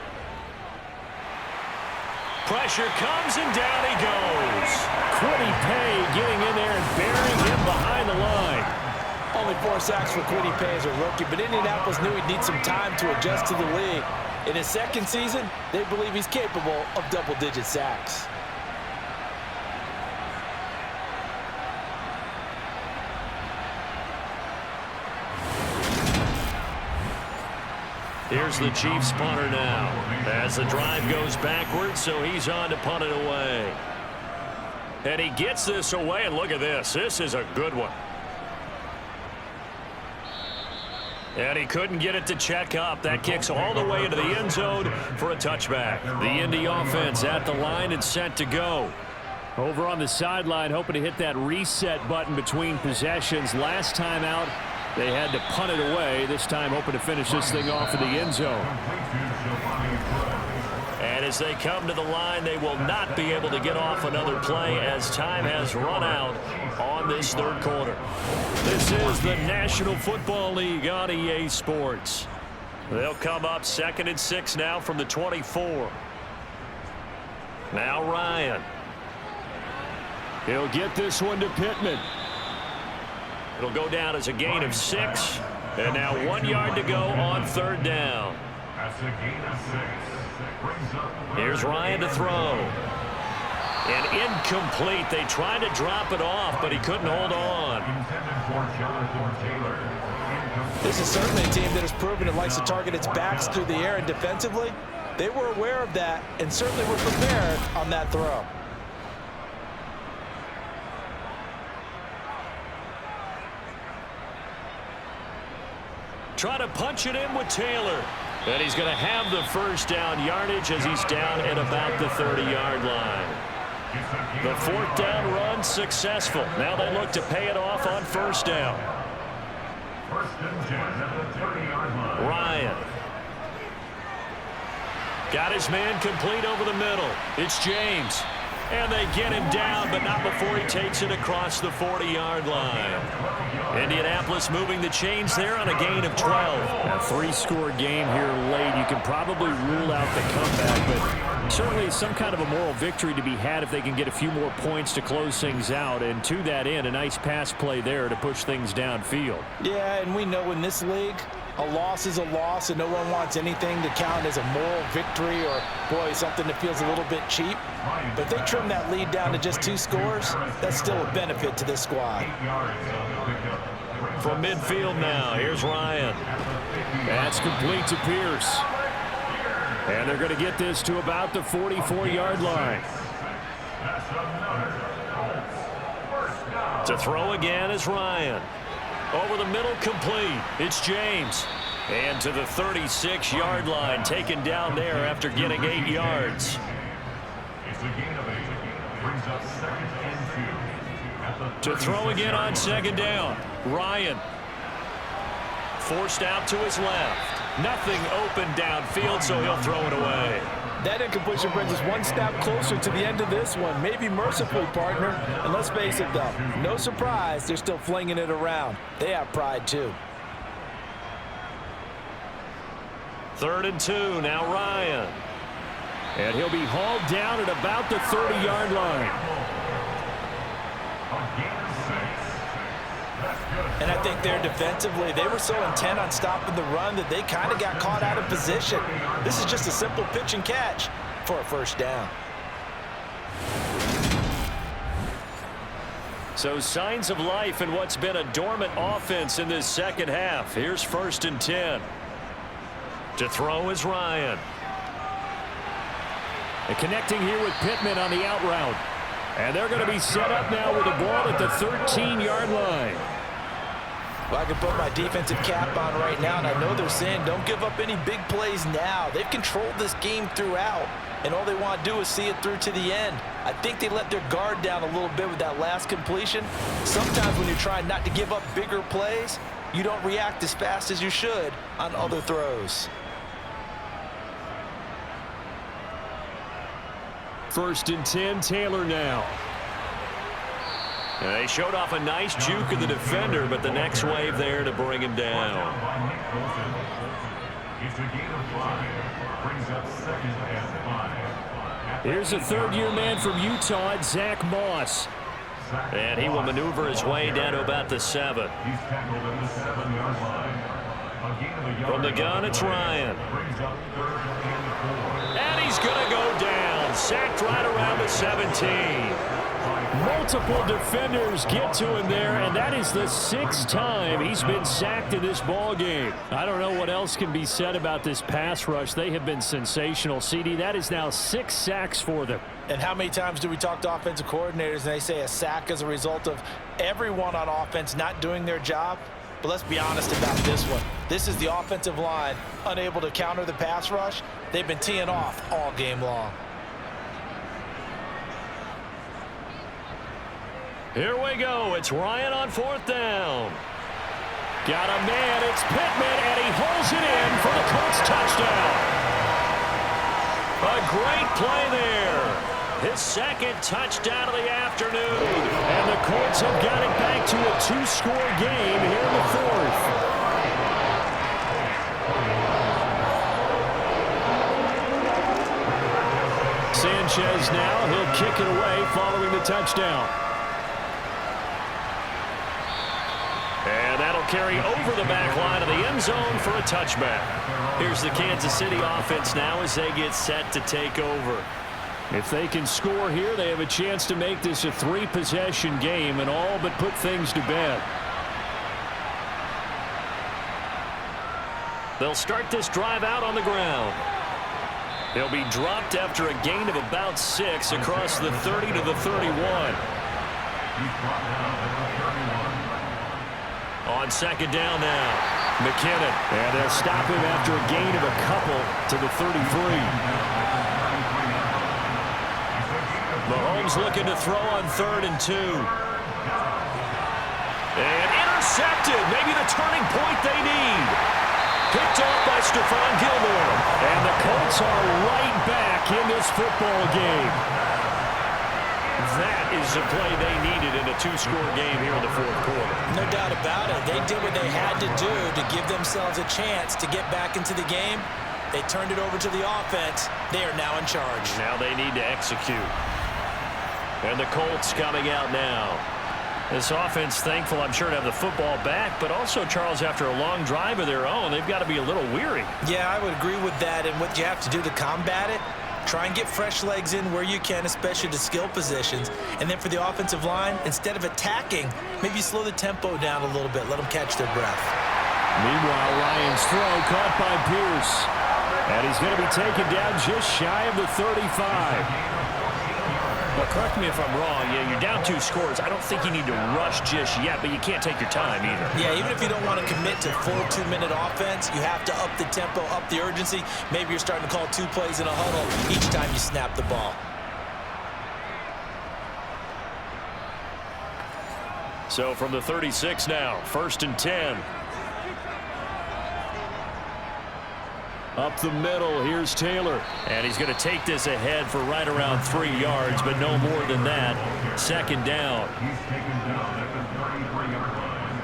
Pressure comes, and down he goes. Kwity Paye getting in there and burying him behind the line. Only 4 sacks for Kwity Paye as a rookie, but Indianapolis knew he'd need some time to adjust to the league. In his 2nd season, they believe he's capable of double-digit sacks. Here's the Chiefs punter now as the drive goes backwards, so he's on to punt it away. And he gets this away, and look at this. This is a good one. And he couldn't get it to check up. That kicks all the way into the end zone for a touchback. The Indy offense at the line and set to go. Over on the sideline, hoping to hit that reset button between possessions. Last time out, they had to punt it away. This time hoping to finish this thing off in the end zone. And as they come to the line, they will not be able to get off another play as time has run out on this 3rd quarter. This is the National Football League on EA Sports. They'll come up 2nd and 6 now from the 24. Now Ryan. He'll get this one to Pittman. It'll go down as a gain of 6. And now 1 yard to go on 3rd down. That's a gain of 6. Here's Ryan to throw. And incomplete. They tried to drop it off, but he couldn't hold on. This is certainly a team that has proven it likes to target its backs through the air, and defensively, they were aware of that and certainly were prepared on that throw. Try to punch it in with Taylor. And he's going to have the 1st down yardage as he's down at about the 30-yard line. The 4th down run successful. Now they look to pay it off on 1st down. 1st and 10 at the 30-yard line. Ryan. Got his man complete over the middle. It's James. And they get him down, but not before he takes it across the 40-yard line. Indianapolis moving the chains there on a gain of 12. A 3-score game here late. You can probably rule out the comeback, but certainly some kind of a moral victory to be had if they can get a few more points to close things out. And to that end, a nice pass play there to push things downfield. Yeah, and we know in this league, a loss is a loss, and no one wants anything to count as a moral victory or, boy, something that feels a little bit cheap. But if they trim that lead down to just 2 scores, that's still a benefit to this squad. From midfield now, here's Ryan. That's complete to Pierce. And they're going to get this to about the 44-yard line. To throw again is Ryan. Over the middle, complete. It's James. And to the 36-yard line, taken down there after getting 8 yards. It's a gain of 8. Brings up 2nd and 2. To throw again on 2nd down. Ryan. Forced out to his left. Nothing open downfield, so he'll throw it away. That incompletion brings us one step closer to the end of this one. Maybe mercifully, partner. And let's face it, though, no surprise, they're still flinging it around. They have pride, too. 3rd and 2, now Ryan. And he'll be hauled down at about the 30-yard line. And I think there defensively, they were so intent on stopping the run that they kind of got caught out of position. This is just a simple pitch and catch for a 1st down. So signs of life in what's been a dormant offense in this 2nd half. Here's 1st and 10. To throw is Ryan. And connecting here with Pittman on the out route. And they're going to be set up now with the ball at the 13-yard line. Well, I can put my defensive cap on right now, and I know they're saying don't give up any big plays now. They've controlled this game throughout, and all they want to do is see it through to the end. I think they let their guard down a little bit with that last completion. Sometimes when you're trying not to give up bigger plays, you don't react as fast as you should on other throws. 1st and 10, Taylor now. And they showed off a nice juke of the defender, but the next wave there to bring him down. It's a gain of 5. Brings up 2nd and 5. Here's a 3rd-year man from Utah, Zach Moss. And he will maneuver his way down to about the 7. He's tackled at the 7-yard line. A gain of a yard. From the gun, it's Ryan. Brings up 3rd and 4. And he's going to go down. Sacked right around the 17. Multiple defenders get to him there, and that is the 6th time he's been sacked in this ball game. I don't know what else can be said about this pass rush. They have been sensational. CD, that is now 6 sacks for them. And how many times do we talk to offensive coordinators and they say a sack is a result of everyone on offense not doing their job? But let's be honest about this one. This is the offensive line unable to counter the pass rush. They've been teeing off all game long. Here we go. It's Ryan on 4th down. Got a man. It's Pittman, and he holds it in for the Colts touchdown. A great play there. His 2nd touchdown of the afternoon. And the Colts have got it back to a 2-score game here in the 4th. Sanchez now. He'll kick it away following the touchdown. And that'll carry over the back line of the end zone for a touchback. Here's the Kansas City offense now as they get set to take over. If they can score here, they have a chance to make this a 3-possession game and all but put things to bed. They'll start this drive out on the ground. They'll be dropped after a gain of about 6 across the 30 to the 31. On 2nd down now, McKinnon. And they'll stop him after a gain of a couple to the 33. Mahomes looking to throw on 3rd and 2. And intercepted. Maybe the turning point they need. Picked off by Stephon Gilmore. And the Colts are right back in this football game. That is the play they needed in a 2-score game here in the 4th quarter. No doubt about it. They did what they had to do to give themselves a chance to get back into the game. They turned it over to the offense. They are now in charge. Now they need to execute. And the Colts coming out now. This offense thankful, I'm sure, to have the football back, but also, Charles, after a long drive of their own, they've got to be a little weary. Yeah, I would agree with that. And what you have to do to combat it, try and get fresh legs in where you can, especially to skill positions. And then for the offensive line, instead of attacking, maybe slow the tempo down a little bit. Let them catch their breath. Meanwhile, Ryan's throw caught by Pierce. And he's going to be taken down just shy of the 35. Well, correct me if I'm wrong. Yeah, you're down 2 scores. I don't think you need to rush just yet, but you can't take your time either. Yeah, even if you don't want to commit to full 2-minute offense, you have to up the tempo, up the urgency. Maybe you're starting to call 2 plays in a huddle each time you snap the ball. So from the 36 now, 1st and 10. Up the middle, here's Taylor. And he's going to take this ahead for right around 3 yards, but no more than that. 2nd down. He's taken down at the 33-yard line.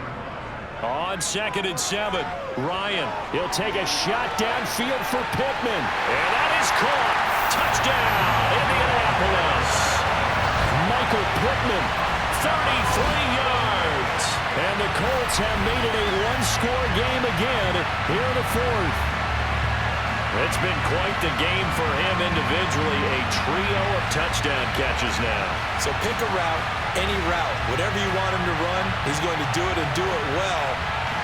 On 2nd and 7, Ryan. He'll take a shot downfield for Pittman. And that is caught. Touchdown, Indianapolis. Michael Pittman, 33 yards. and the Colts have made it a one-score game again here in the 4th. It's been quite the game for him individually. A trio of touchdown catches now. So pick a route, any route. Whatever you want him to run, he's going to do it and do it well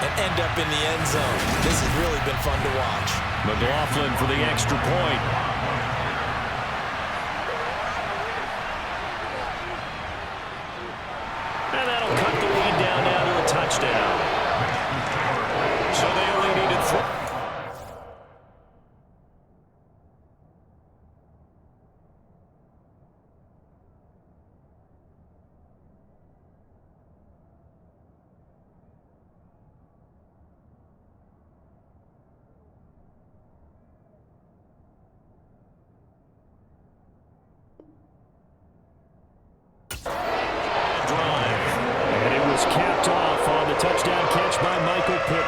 and end up in the end zone. This has really been fun to watch. McLaughlin for the extra point. And that'll cut the lead down now to a touchdown. So they only needed 3. Capped off on the touchdown catch by Michael Pitt.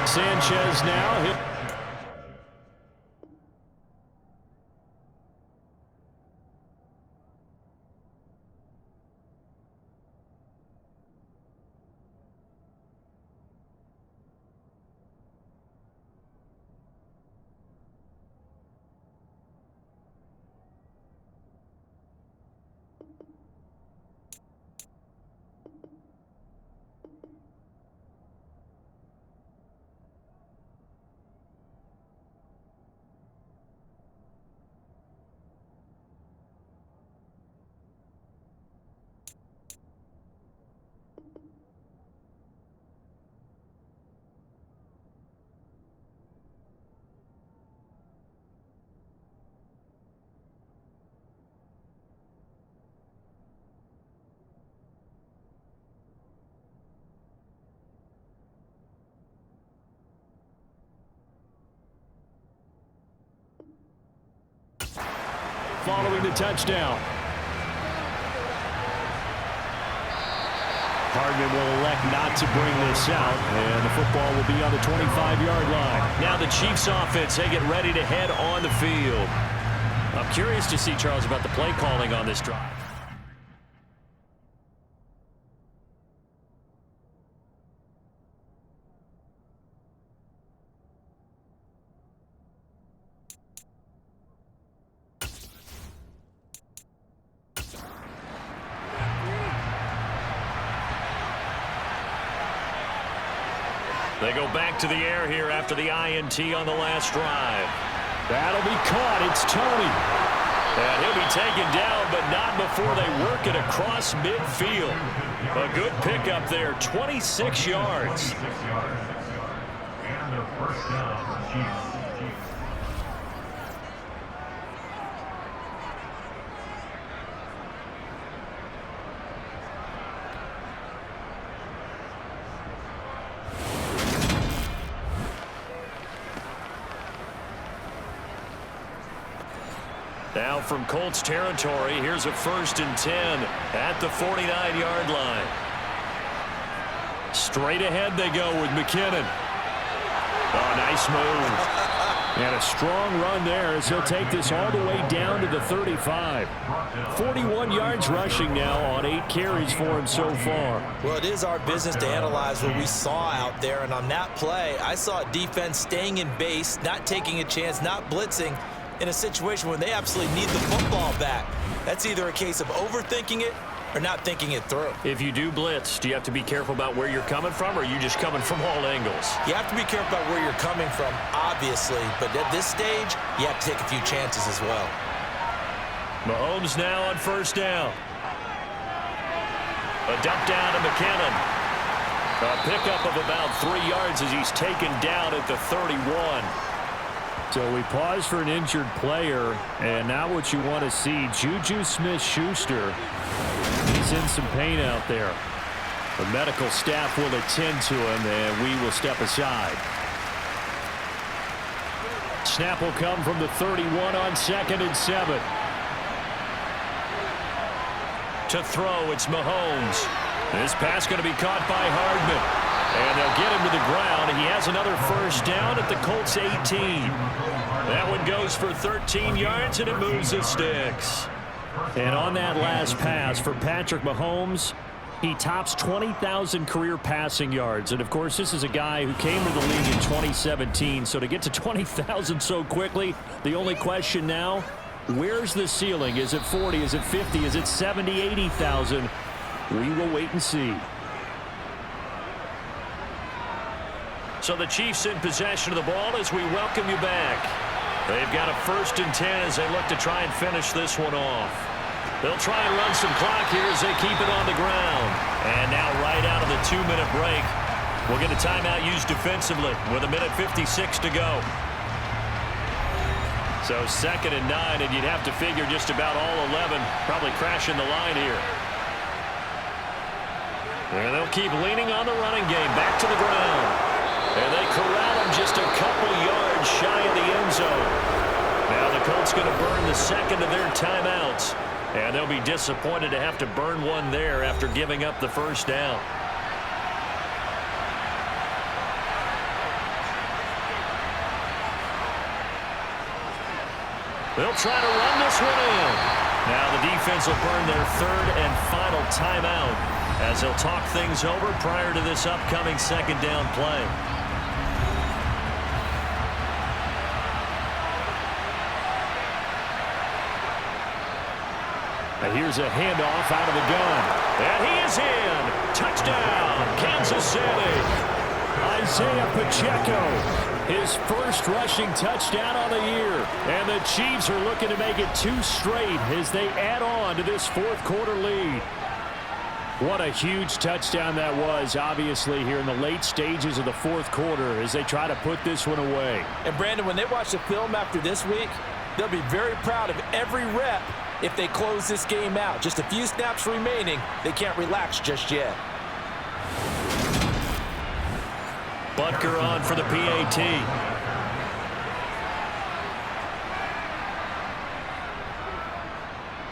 Sanchez now hit. Following the touchdown. Hardman will elect not to bring this out, and the football will be on the 25-yard line. Now the Chiefs offense, they get ready to head on the field. I'm curious to see, Charles, about the play calling on this drive. They go back to the air here after the INT on the last drive. That'll be caught. It's Tony. And he'll be taken down, but not before they work it across midfield. A good pickup there, 26 yards. 26 yards. And a first down for the Chiefs. Now from Colts territory, here's a 1st and 10 at the 49-yard line. Straight ahead they go with McKinnon. Oh, nice move. And a strong run there as he'll take this all the way down to the 35. 41 yards rushing now on 8 carries for him so far. Well, it is our business to analyze what we saw out there. And on that play, I saw a defense staying in base, not taking a chance, not blitzing in a situation where they absolutely need the football back. That's either a case of overthinking it or not thinking it through. If you do blitz, do you have to be careful about where you're coming from, or are you just coming from all angles? You have to be careful about where you're coming from, obviously, but at this stage, you have to take a few chances as well. Mahomes now on first down. A dump down to McKinnon. A pickup of about 3 yards as he's taken down at the 31. So we pause for an injured player, and now what you want to see, Juju Smith-Schuster. He's in some pain out there. The medical staff will attend to him, and we will step aside. Snap will come from the 31 on 2nd and 7. To throw, it's Mahomes. This pass going to be caught by Hardman. And they'll get him to the ground. He has another first down at the Colts 18. That one goes for 13 yards, and it moves the sticks. And on that last pass for Patrick Mahomes, he tops 20,000 career passing yards. And, of course, this is a guy who came to the league in 2017. So to get to 20,000 so quickly, the only question now, where's the ceiling? Is it 40? Is it 50? Is it 70, 80,000? We will wait and see. So the Chiefs in possession of the ball as we welcome you back. They've got a 1st and 10 as they look to try and finish this one off. They'll try and run some clock here as they keep it on the ground. And now right out of the 2-minute break, we'll get a timeout used defensively with 1:56 to go. So 2nd and 9, and you'd have to figure just about all 11 probably crashing the line here. And they'll keep leaning on the running game back to the ground. And they corral him just a couple yards shy of the end zone. Now the Colts going to burn the second of their timeouts. And they'll be disappointed to have to burn one there after giving up the first down. They'll try to run this one in. Now the defense will burn their 3rd and final timeout as they'll talk things over prior to this upcoming 2nd down play. And here's a handoff out of the gun. And he is in. Touchdown, Kansas City. Isaiah Pacheco, his first rushing touchdown of the year. And the Chiefs are looking to make it 2 straight as they add on to this 4th quarter lead. What a huge touchdown that was, obviously, here in the late stages of the 4th quarter as they try to put this one away. And, Brandon, when they watch the film after this week, they'll be very proud of every rep if they close this game out. Just a few snaps remaining. They can't relax just yet. Butker on for the PAT.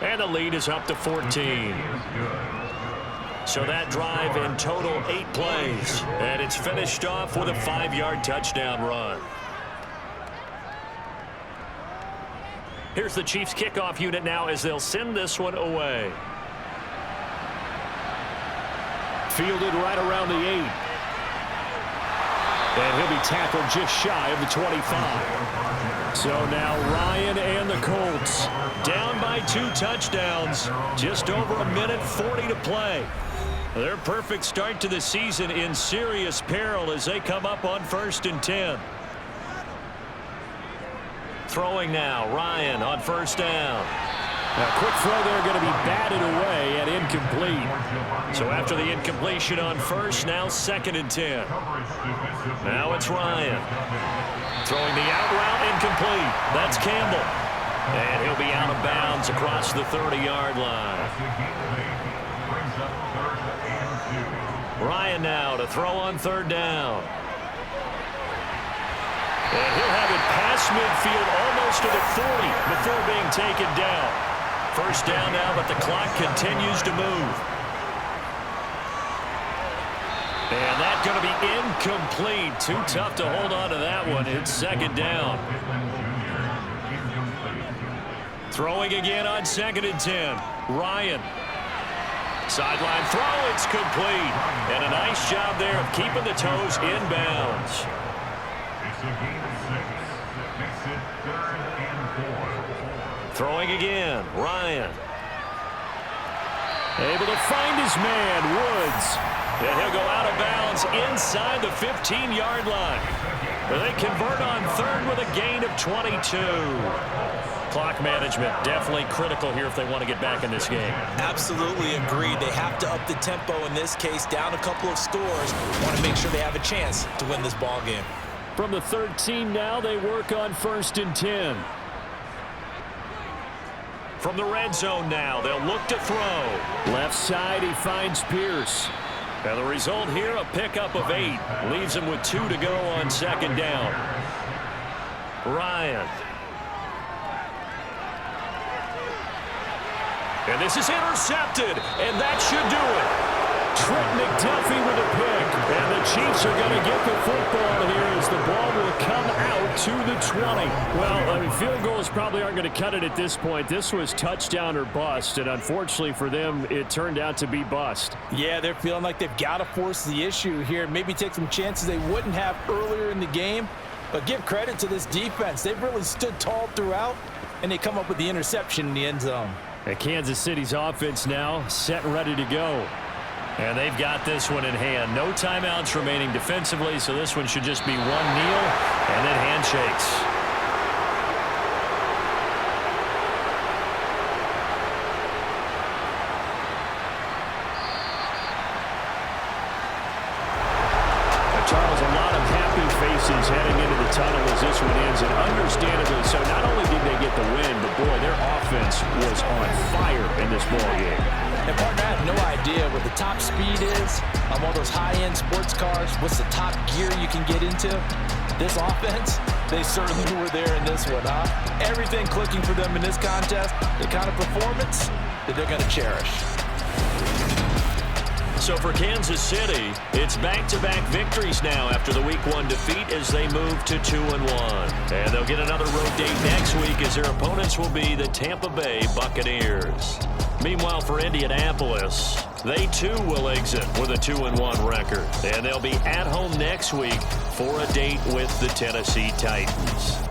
And the lead is up to 14. So that drive in total 8 plays. And it's finished off with a 5-yard touchdown run. Here's the Chiefs kickoff unit now as they'll send this one away. Fielded right around the 8. And he'll be tackled just shy of the 25. So now Ryan and the Colts down by 2 touchdowns. Just over 1:40 to play. Their perfect start to the season in serious peril as they come up on 1st and 10. Throwing now, Ryan on 1st down. A quick throw there going to be batted away and incomplete. So after the incompletion on 1st, now 2nd and 10. Now it's Ryan. Throwing the out route, incomplete. That's Campbell. And he'll be out of bounds across the 30-yard line. Ryan now to throw on 3rd down. And he'll have it past midfield almost to the 40 before being taken down. First down now, but the clock continues to move. And that's going to be incomplete. Too tough to hold on to that one. It's second down. Throwing again on 2nd and 10. Ryan. Sideline throw, it's complete. And a nice job there of keeping the toes inbounds. It's a gain of 6. Makes it 3rd and 4. Throwing again, Ryan. Able to find his man, Woods. And he'll go out of bounds inside the 15-yard line. They convert on 3rd with a gain of 22. Clock management definitely critical here if they want to get back in this game. Absolutely agreed. They have to up the tempo in this case, down a couple of scores. Want to make sure they have a chance to win this ball game. From the 13 now, they work on 1st and 10. From the red zone now, they'll look to throw. Left side, he finds Pierce. And the result here, a pickup of 8. Leaves him with 2 to go on 2nd down. Ryan. And this is intercepted, and that should do it. Trent McDuffie with a pick. And the Chiefs are going to get the football here as the ball will come out to the 20. Well, I mean, field goals probably aren't going to cut it at this point. This was touchdown or bust, and unfortunately for them, it turned out to be bust. Yeah, they're feeling like they've got to force the issue here. Maybe take some chances they wouldn't have earlier in the game. But give credit to this defense. They've really stood tall throughout, and they come up with the interception in the end zone. And Kansas City's offense now set and ready to go. And they've got this one in hand. No timeouts remaining defensively, so this one should just be one kneel and then handshakes. Charles, a lot of happy faces heading into the tunnel as this one ends, and understandably so. Not only did they get the win, but boy, their offense was on fire in this ball game. And partner, I have no idea what the top speed is on one of those high-end sports cars. What's the top gear you can get into? This offense, they certainly were there in this one, huh? Everything clicking for them in this contest, the kind of performance that they're going to cherish. So for Kansas City, it's back-to-back victories now after the Week 1 defeat as they move to 2-1. And they'll get another road date next week as their opponents will be the Tampa Bay Buccaneers. Meanwhile, for Indianapolis, they too will exit with a 2-1 record. And they'll be at home next week for a date with the Tennessee Titans.